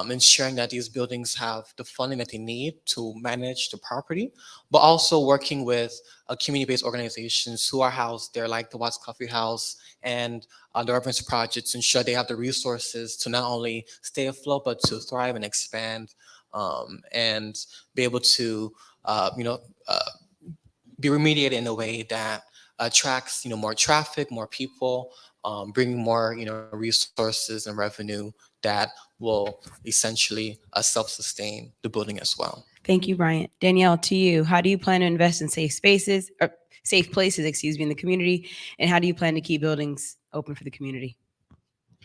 ensuring that these buildings have the funding that they need to manage the property, but also working with community-based organizations who are housed there, like the Watts Coffee House and the Urban Project, to ensure they have the resources to not only stay afloat, but to thrive and expand and be able to, be remediated in a way that attracts, more traffic, more people, bringing more, resources and revenue that will essentially self-sustain the building as well. Thank you, Bryant. Danielle, to you, how do you plan to invest in safe spaces or safe places, in the community? And how do you plan to keep buildings open for the community?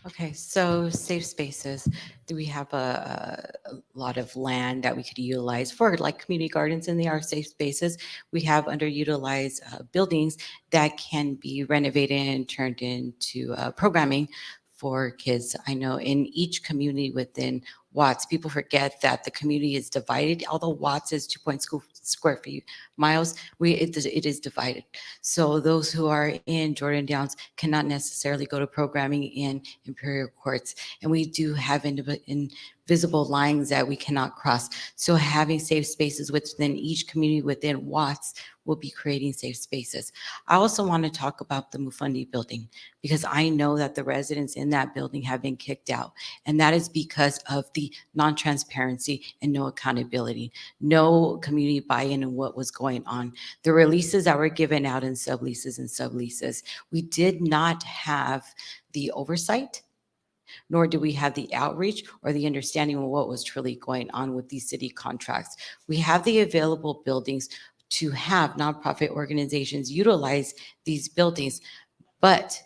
Okay, so safe spaces. Do we have a lot of land that we could utilize for like community gardens, and they are safe spaces? We have underutilized buildings that can be renovated and turned into programming for kids. I know in each community within Watts, people forget that the community is divided. Although Watts is 2.2 square feet miles, it is divided. So those who are in Jordan Downs cannot necessarily go to programming in Imperial Courts, and we do have invisible lines that we cannot cross. So having safe spaces within each community within Watts will be creating safe spaces. I also want to talk about the Mufundi building, because I know that the residents in that building have been kicked out, and that is because of the non-transparency and no accountability, no community buy-in in what was going on. The releases that were given out in subleases, we did not have the oversight, nor do we have the outreach or the understanding of what was truly going on with these city contracts. We have the available buildings to have nonprofit organizations utilize these buildings, but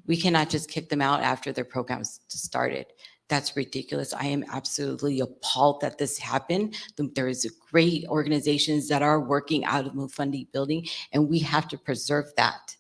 we cannot just kick them out after their programs started. That's ridiculous. I am absolutely appalled that this happened. There is great organizations that are working out of Mufundi building, and we have to preserve that.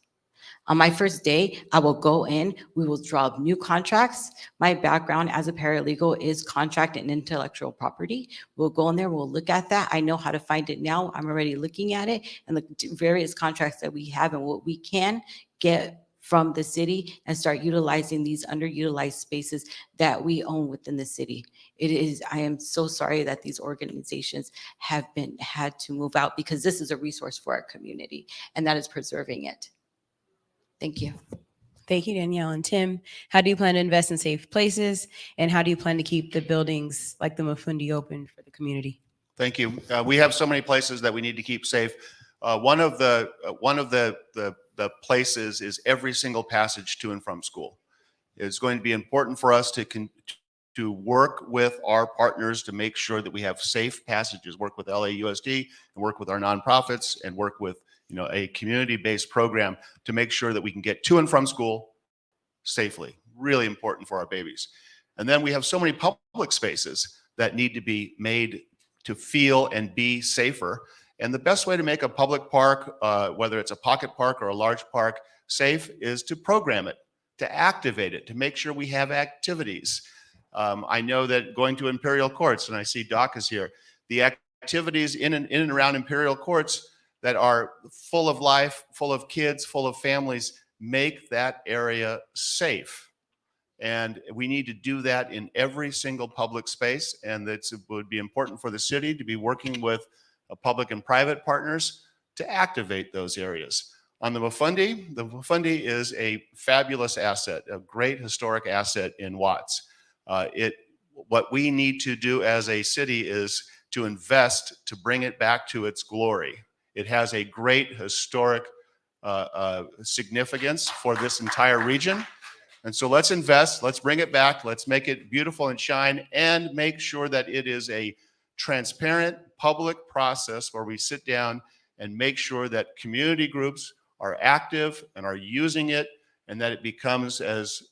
On my first day, I will go in, we will draw up new contracts. My background as a paralegal is contract and intellectual property. We'll go in there, we'll look at that. I know how to find it now. I'm already looking at it and the various contracts that we have and what we can get from the city and start utilizing these underutilized spaces that we own within the city. I am so sorry that these organizations have had to move out, because this is a resource for our community, and that is preserving it. Thank you. Thank you, Danielle. And Tim, how do you plan to invest in safe places? And how do you plan to keep the buildings like the Mufundi open for the community? Thank you. We have so many places that we need to keep safe. One of the places is every single passage to and from school. It's going to be important for us to work with our partners to make sure that we have safe passages, work with LAUSD and work with our nonprofits and work with a community-based program to make sure that we can get to and from school safely. Really important for our babies. And then we have so many public spaces that need to be made to feel and be safer. And the best way to make a public park, whether it's a pocket park or a large park, safe is to program it, to activate it, to make sure we have activities. I know that going to Imperial Courts, and I see Doc is here, the activities in and around Imperial Courts that are full of life, full of kids, full of families, make that area safe. And we need to do that in every single public space. And it would be important for the city to be working with public and private partners to activate those areas. On the Muffundi is a fabulous asset, a great historic asset in Watts. What we need to do as a city is to invest to bring it back to its glory. It has a great historic significance for this entire region. And so let's invest, let's bring it back, let's make it beautiful and shine, and make sure that it is a transparent public process where we sit down and make sure that community groups are active and are using it, and that it becomes as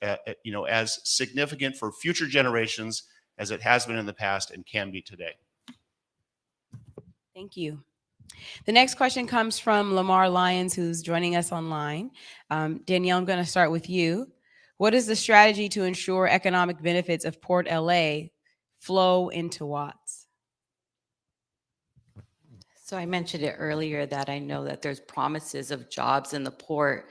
significant for future generations as it has been in the past and can be today. Thank you. The next question comes from Lamar Lyons, who's joining us online. Danielle, I'm going to start with you. What is the strategy to ensure economic benefits of Port LA flow into Watts? So I mentioned it earlier that I know that there's promises of jobs in the port.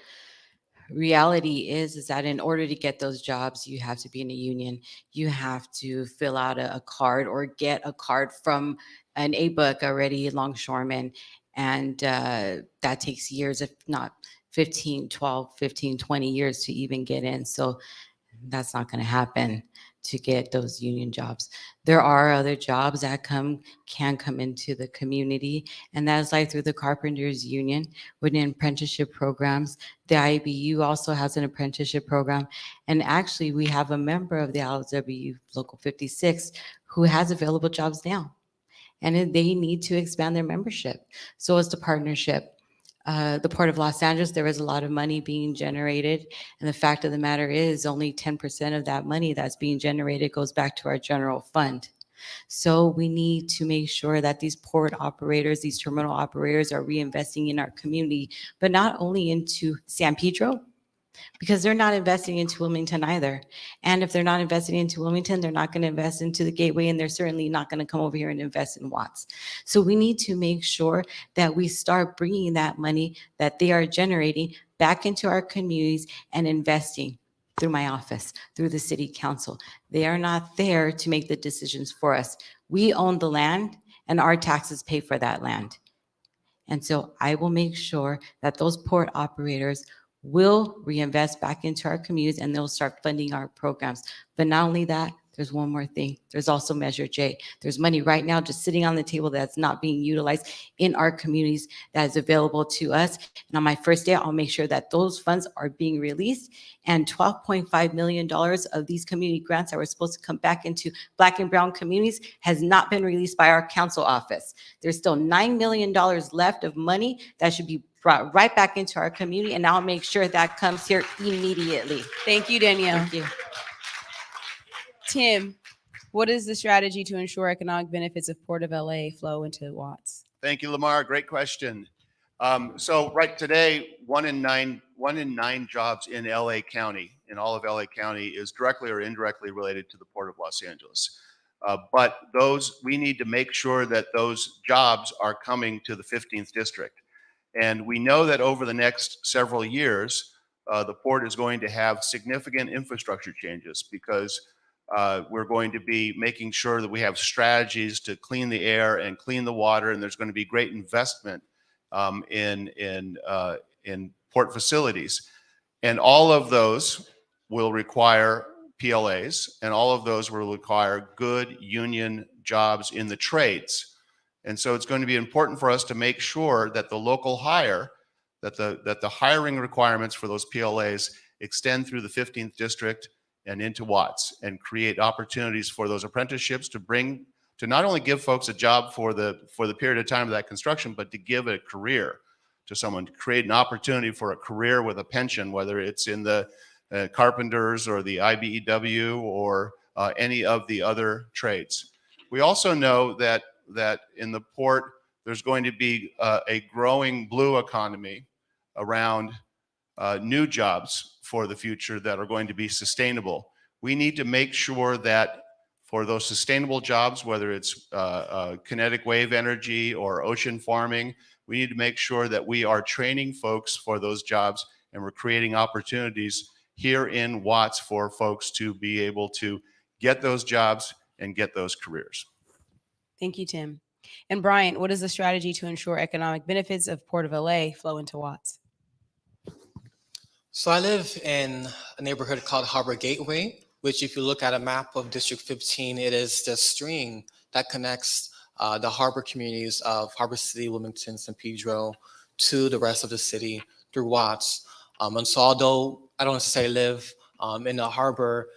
Reality is that in order to get those jobs, you have to be in a union. You have to fill out a card or get a card from an A-book already longshoreman. And that takes years, if not 15, 20 years to even get in. So that's not going to happen to get those union jobs. There are other jobs that can come into the community, and that's like through the Carpenters Union within apprenticeship programs. The IBU also has an apprenticeship program, and actually we have a member of the LW Local 56 who has available jobs now, and they need to expand their membership. So it's the partnership. The Port of Los Angeles, there is a lot of money being generated. And the fact of the matter is only 10% of that money that's being generated goes back to our general fund. So we need to make sure that these port operators, these terminal operators are reinvesting in our community, but not only into San Pedro, because they're not investing into Wilmington either. And if they're not investing into Wilmington, they're not going to invest into the Gateway, and they're certainly not going to come over here and invest in Watts. So we need to make sure that we start bringing that money that they are generating back into our communities and investing through my office, through the city council. They are not there to make the decisions for us. We own the land, and our taxes pay for that land. And so I will make sure that those port operators will reinvest back into our communities, and they'll start funding our programs. But not only that, there's one more thing. There's also Measure J. There's money right now just sitting on the table that's not being utilized in our communities that is available to us. And on my first day, I'll make sure that those funds are being released. And $12.5 million of these community grants that were supposed to come back into Black and Brown communities has not been released by our council office. There's still $9 million left of money that should be brought right back into our community. And I'll make sure that comes here immediately. Thank you, Danielle. Thank you. Tim, what is the strategy to ensure economic benefits of Port of LA flow into Watts? Thank you, Lamar. Great question. So right today, one in nine jobs in LA County, in all of LA County, is directly or indirectly related to the Port of Los Angeles. But we need to make sure that those jobs are coming to the 15th district. And we know that over the next several years, the port is going to have significant infrastructure changes, because we're going to be making sure that we have strategies to clean the air and clean the water, and there's going to be great investment in port facilities. And all of those will require PLAs, and all of those will require good union jobs in the trades. And so it's going to be important for us to make sure that the local hire, that the hiring requirements for those PLAs extend through the 15th district and into Watts, and create opportunities for those apprenticeships to not only give folks a job for the period of time of that construction, but to give a career to someone, to create an opportunity for a career with a pension, whether it's in the Carpenters or the IBEW or any of the other trades. We also know that in the port, there's going to be a growing blue economy around new jobs for the future that are going to be sustainable. We need to make sure that for those sustainable jobs, whether it's kinetic wave energy or ocean farming, we need to make sure that we are training folks for those jobs, and we're creating opportunities here in Watts for folks to be able to get those jobs and get those careers. Thank you, Tim. And Brian, what is the strategy to ensure economic benefits of Port of LA flow into Watts? So I live in a neighborhood called Harbor Gateway, which if you look at a map of District 15, it is the string that connects the harbor communities of Harbor City, Wilmington, San Pedro to the rest of the city through Watts. And so although I don't necessarily live in the harbor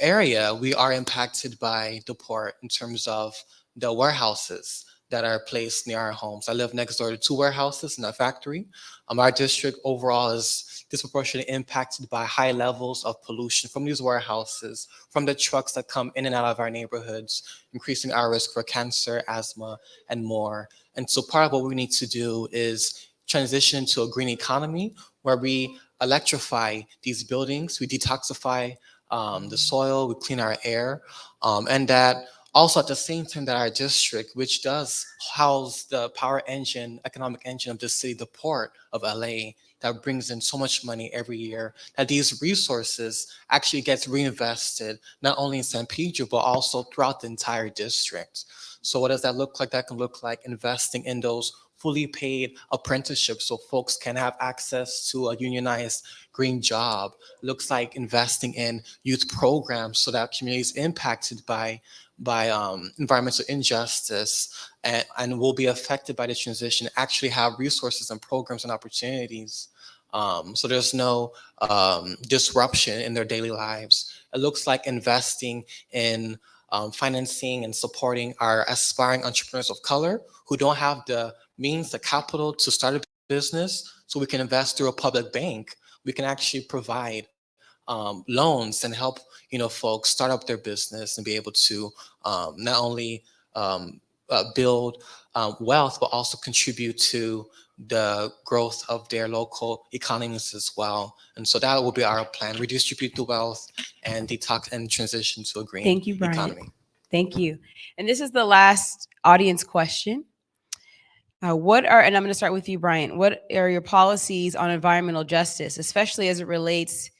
area, we are impacted by the port in terms of the warehouses that are placed near our homes. I live next door to 2 warehouses and a factory. Our district overall is disproportionately impacted by high levels of pollution from these warehouses, from the trucks that come in and out of our neighborhoods, increasing our risk for cancer, asthma, and more. And so part of what we need to do is transition to a green economy where we electrify these buildings, we detoxify the soil, we clean our air, and that also at the same time that our district, which does house the power engine, economic engine of the city, the port of LA, that brings in so much money every year, that these resources actually gets reinvested, not only in San Pedro, but also throughout the entire district. So what does that look like? That can look like investing in those fully paid apprenticeships so folks can have access to a unionized green job. Looks like investing in youth programs so that communities impacted by environmental injustice and will be affected by the transition actually have resources and programs and opportunities. So there's no disruption in their daily lives. It looks like investing in financing and supporting our aspiring entrepreneurs of color who don't have the means, the capital to start a business, so we can invest through a public bank. We can actually provide loans and help folks start up their business and be able to not only build wealth, but also contribute to the growth of their local economies as well. And so that will be our plan: redistribute the wealth and detox and transition to a green Thank you, Brian. economy. Thank you. And this is the last audience question. And I'm going to start with you, Brian. What are your policies on environmental justice, especially as it relates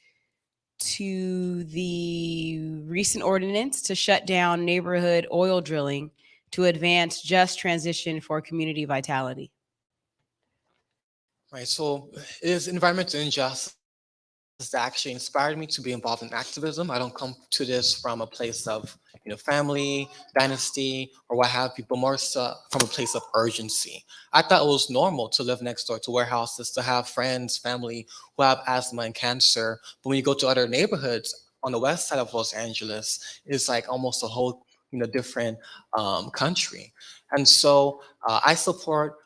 to the recent ordinance to shut down neighborhood oil drilling to advance just transition for community vitality? Right, so it is environmental injustice that actually inspired me to be involved in activism. I don't come to this from a place of family, dynasty, or what have you, but more so from a place of urgency. I thought it was normal to live next door to warehouses, to have friends, family who have asthma and cancer. But when you go to other neighborhoods on the west side of Los Angeles, it's like almost a whole different country. And so I support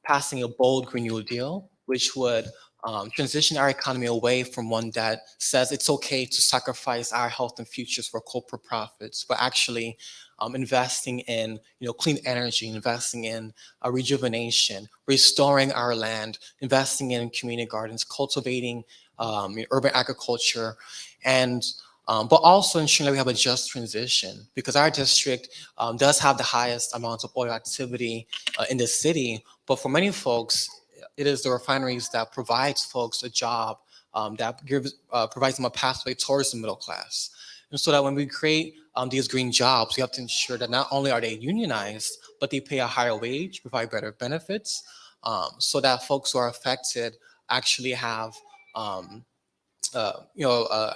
passing a bold Green New Deal, which would transition our economy away from one that says it's okay to sacrifice our health and futures for corporate profits, but actually investing in clean energy, investing in rejuvenation, restoring our land, investing in community gardens, cultivating urban agriculture, and but also ensuring that we have a just transition, because our district does have the highest amounts of oil activity in the city, but for many folks, it is the refineries that provides folks a job, that provides them a pathway towards the middle class. And so that when we create these green jobs, we have to ensure that not only are they unionized, but they pay a higher wage, provide better benefits, so that folks who are affected actually have a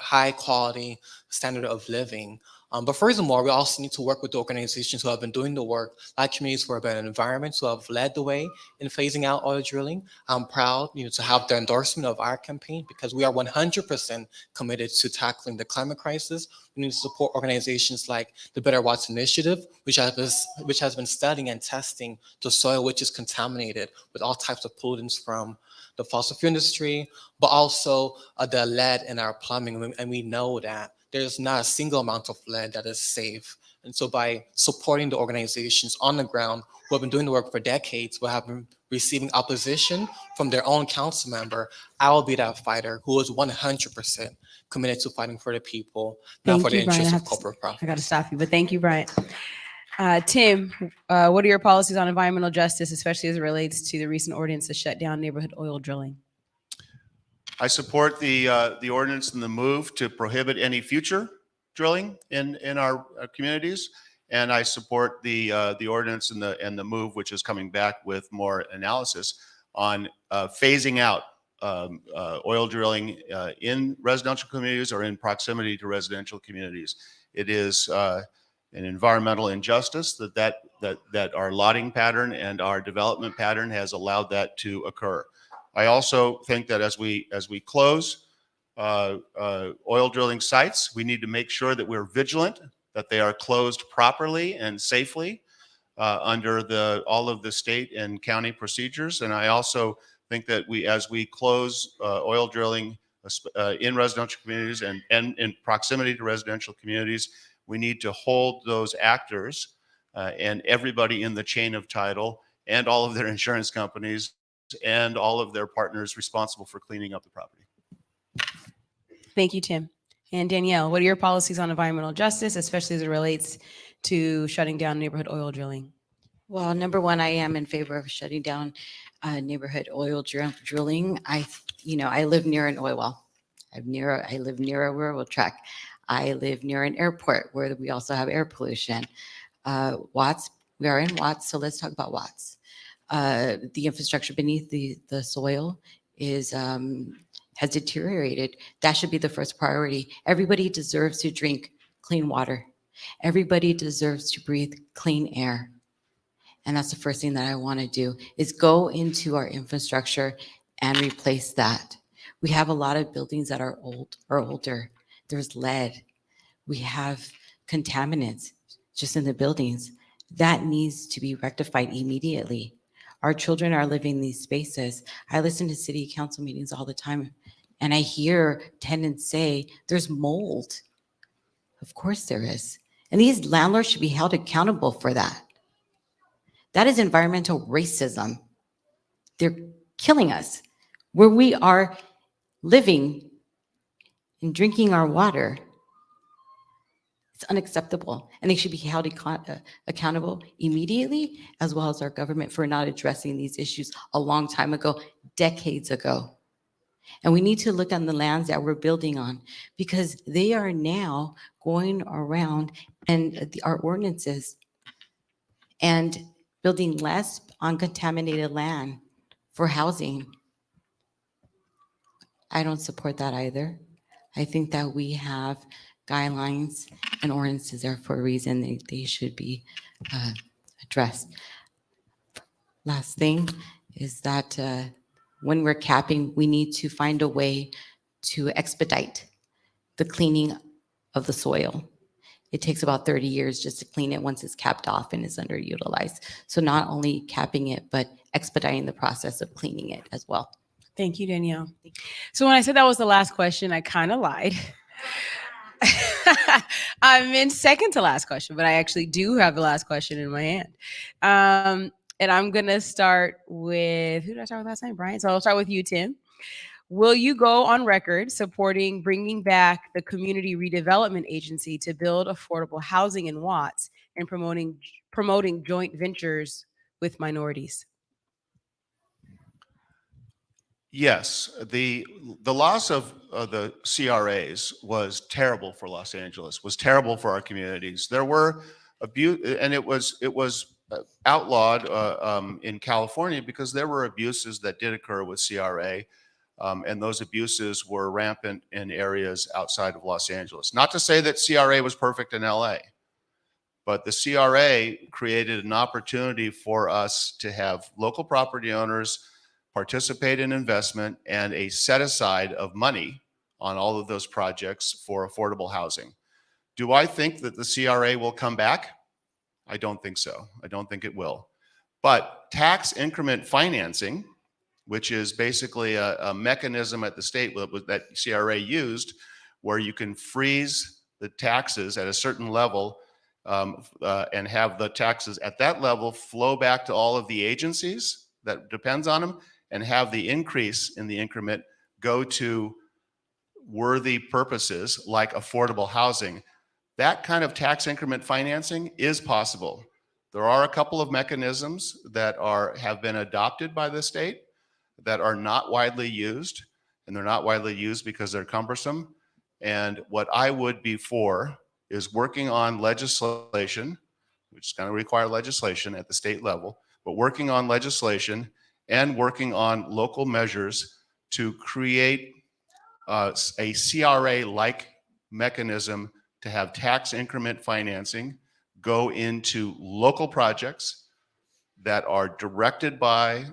high quality standard of living. But furthermore, we also need to work with the organizations who have been doing the work, like Communities for a Better Environment, who have led the way in phasing out oil drilling. I'm proud to have their endorsement of our campaign, because we are 100% committed to tackling the climate crisis. We need to support organizations like the Better Watts Initiative, which has been studying and testing the soil which is contaminated with all types of pollutants from the fossil fuel industry, but also the lead in our plumbing. And we know that there's not a single amount of lead that is safe. And so by supporting the organizations on the ground who have been doing the work for decades, who have been receiving opposition from their own council member, I will be that fighter who is 100% committed to fighting for the people, not Thank for the you, Brian. interests I of have to- corporate profit. I got to stop you, but thank you, Brian. Tim, what are your policies on environmental justice, especially as it relates to the recent ordinance to shut down neighborhood oil drilling? I support the ordinance and the move to prohibit any future drilling in our communities. And I support the ordinance and the move, which is coming back with more analysis on phasing out oil drilling in residential communities or in proximity to residential communities. It is an environmental injustice that our lotting pattern and our development pattern has allowed that to occur. I also think that as we close oil drilling sites, we need to make sure that we're vigilant, that they are closed properly and safely under all of the state and county procedures. And I also think that as we close oil drilling in residential communities and in proximity to residential communities, we need to hold those actors and everybody in the chain of title and all of their insurance companies and all of their partners responsible for cleaning up the property. Thank you, Tim. And Danielle, what are your policies on environmental justice, especially as it relates to shutting down neighborhood oil drilling? Well, number one, I am in favor of shutting down neighborhood oil drilling. I live near an oil well. I live near a railroad track. I live near an airport where we also have air pollution. Watts, we are in Watts, so let's talk about Watts. The infrastructure beneath the soil has deteriorated. That should be the first priority. Everybody deserves to drink clean water. Everybody deserves to breathe clean air. And that's the first thing that I want to do is go into our infrastructure and replace that. We have a lot of buildings that are old or older. There's lead. We have contaminants just in the buildings. That needs to be rectified immediately. Our children are living in these spaces. I listen to city council meetings all the time, and I hear tenants say, there's mold. Of course there is. And these landlords should be held accountable for that. That is environmental racism. They're killing us. Where we are living and drinking our water, it's unacceptable. And they should be held accountable immediately, as well as our government for not addressing these issues a long time ago, decades ago. And we need to look on the lands that we're building on, because they are now going around and our ordinances and building less uncontaminated land for housing. I don't support that either. I think that we have guidelines and ordinances there for a reason. They should be addressed. Last thing is that when we're capping, we need to find a way to expedite the cleaning of the soil. It takes about 30 years just to clean it once it's capped off and is underutilized. So not only capping it, but expediting the process of cleaning it as well. Thank you, Danielle. So when I said that was the last question, I kind of lied. I meant second to last question, but I actually do have the last question in my hand. And I'm going to start with, who did I start with last time? Brian. So I'll start with you, Tim. Will you go on record supporting bringing back the Community Redevelopment Agency to build affordable housing in Watts and promoting joint ventures with minorities? Yes, the loss of the CRAs was terrible for Los Angeles, was terrible for our communities. There were abuse, and it was outlawed in California because there were abuses that did occur with CRA, and those abuses were rampant in areas outside of Los Angeles. Not to say that CRA was perfect in LA, but the CRA created an opportunity for us to have local property owners participate in investment and a set aside of money on all of those projects for affordable housing. Do I think that the CRA will come back? I don't think so. I don't think it will. But tax increment financing, which is basically a mechanism at the state that CRA used, where you can freeze the taxes at a certain level and have the taxes at that level flow back to all of the agencies that depends on them, and have the increase in the increment go to worthy purposes like affordable housing. That kind of tax increment financing is possible. There are a couple of mechanisms that have been adopted by the state that are not widely used, and they're not widely used because they're cumbersome. And what I would be for is working on legislation, which is going to require legislation at the state level, but working on legislation and working on local measures to create a CRA-like mechanism to have tax increment financing go into local projects that are directed by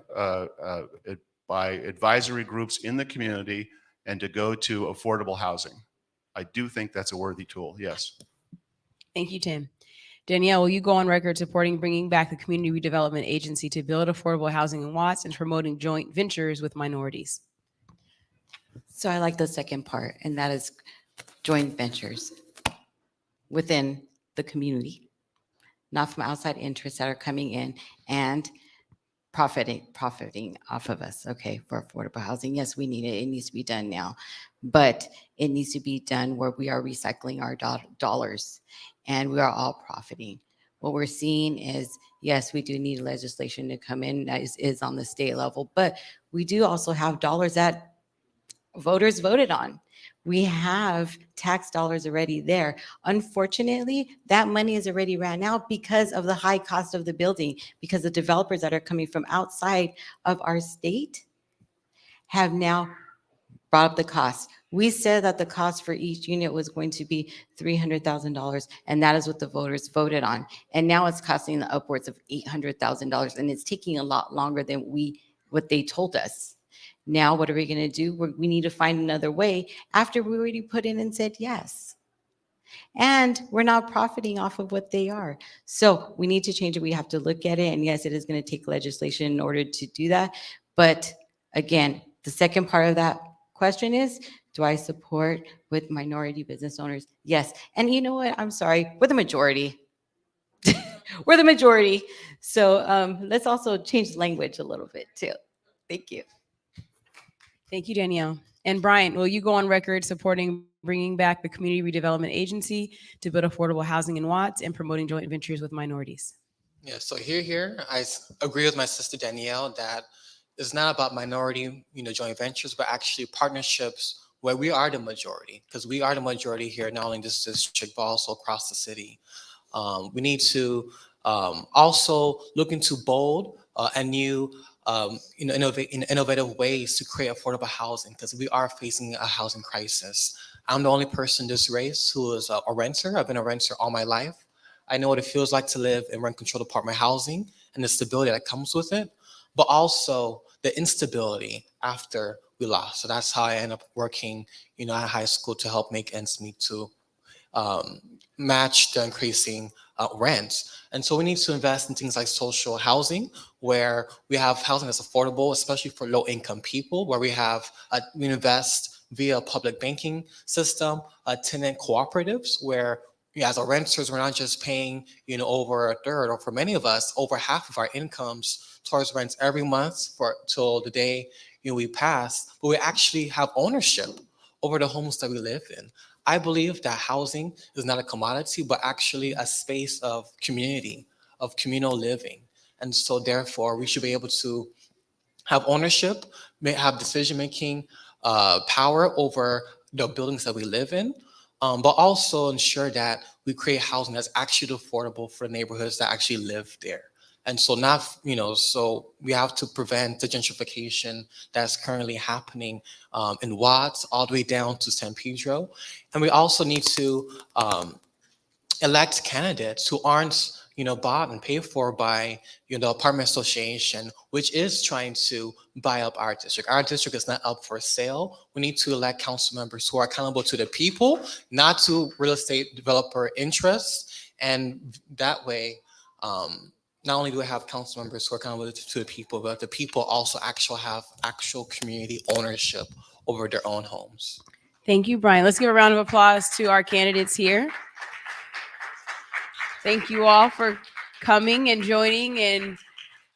advisory groups in the community, and to go to affordable housing. I do think that's a worthy tool, yes. Thank you, Tim. Danielle, will you go on record supporting bringing back the Community Redevelopment Agency to build affordable housing in Watts and promoting joint ventures with minorities? So I like the second part, and that is joint ventures within the community, not from outside interests that are coming in and profiting off of us, okay, for affordable housing. Yes, we need it. It needs to be done now, but it needs to be done where we are recycling our dollars and we are all profiting. What we're seeing is, yes, we do need legislation to come in that is on the state level, but we do also have dollars that voters voted on. We have tax dollars already there. Unfortunately, that money is already ran out because of the high cost of the building, because the developers that are coming from outside of our state have now brought up the cost. We said that the cost for each unit was going to be $300,000, and that is what the voters voted on. And now it's costing the upwards of $800,000, and it's taking a lot longer than what they told us. Now, what are we going to do? We need to find another way after we already put in and said yes. And we're not profiting off of what they are. So we need to change it. We have to look at it. And yes, it is going to take legislation in order to do that. But again, the second part of that question is, do I support with minority business owners? Yes. And you know what? I'm sorry. We're the majority. We're the majority. So let's also change the language a little bit too. Thank you. Thank you, Danielle. And Brian, will you go on record supporting bringing back the Community Redevelopment Agency to build affordable housing in Watts and promoting joint ventures with minorities? Yeah, so here, I agree with my sister Danielle that it's not about minority, joint ventures, but actually partnerships where we are the majority, because we are the majority here, not only in this district, but also across the city. We need to also look into bold and new innovative ways to create affordable housing, because we are facing a housing crisis. I'm the only person in this race who is a renter. I've been a renter all my life. I know what it feels like to live in rent-controlled apartment housing and the stability that comes with it, but also the instability after we lost. So that's how I end up working, at high school to help make ends meet to match the increasing rents. And so we need to invest in things like social housing, where we have housing that's affordable, especially for low-income people, where we invest via a public banking system, tenant cooperatives, where as our renters, we're not just paying, over a third, or for many of us, over half of our incomes towards rents every month till the day we pass, but we actually have ownership over the homes that we live in. I believe that housing is not a commodity, but actually a space of community, of communal living. And so therefore, we should be able to have ownership, have decision-making power over the buildings that we live in, but also ensure that we create housing that's actually affordable for neighborhoods that actually live there. And so so we have to prevent the gentrification that's currently happening in Watts all the way down to San Pedro. And we also need to elect candidates who aren't, bought and paid for by, the apartment association, which is trying to buy up our district. Our district is not up for sale. We need to elect council members who are accountable to the people, not to real estate developer interests. And that way, not only do we have council members who are accountable to the people, but the people also have actual community ownership over their own homes. Thank you, Brian. Let's give a round of applause to our candidates here. Thank you all for coming and joining and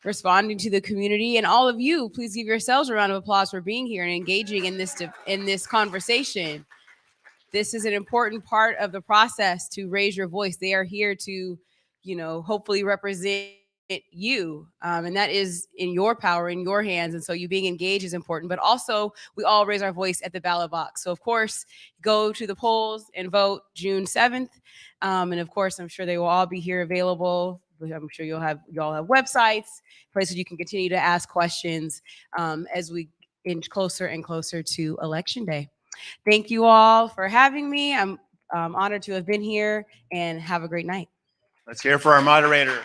responding to the community. And all of you, please give yourselves a round of applause for being here and engaging in this conversation. This is an important part of the process to raise your voice. They are here to, hopefully represent you. And that is in your power, in your hands. And so you being engaged is important, but also we all raise our voice at the ballot box. So of course, go to the polls and vote June 7th. And of course, I'm sure they will all be here available. I'm sure you all have websites, places you can continue to ask questions as we inch closer and closer to Election Day. Thank you all for having me. I'm honored to have been here, and have a great night. Let's hear for our moderator.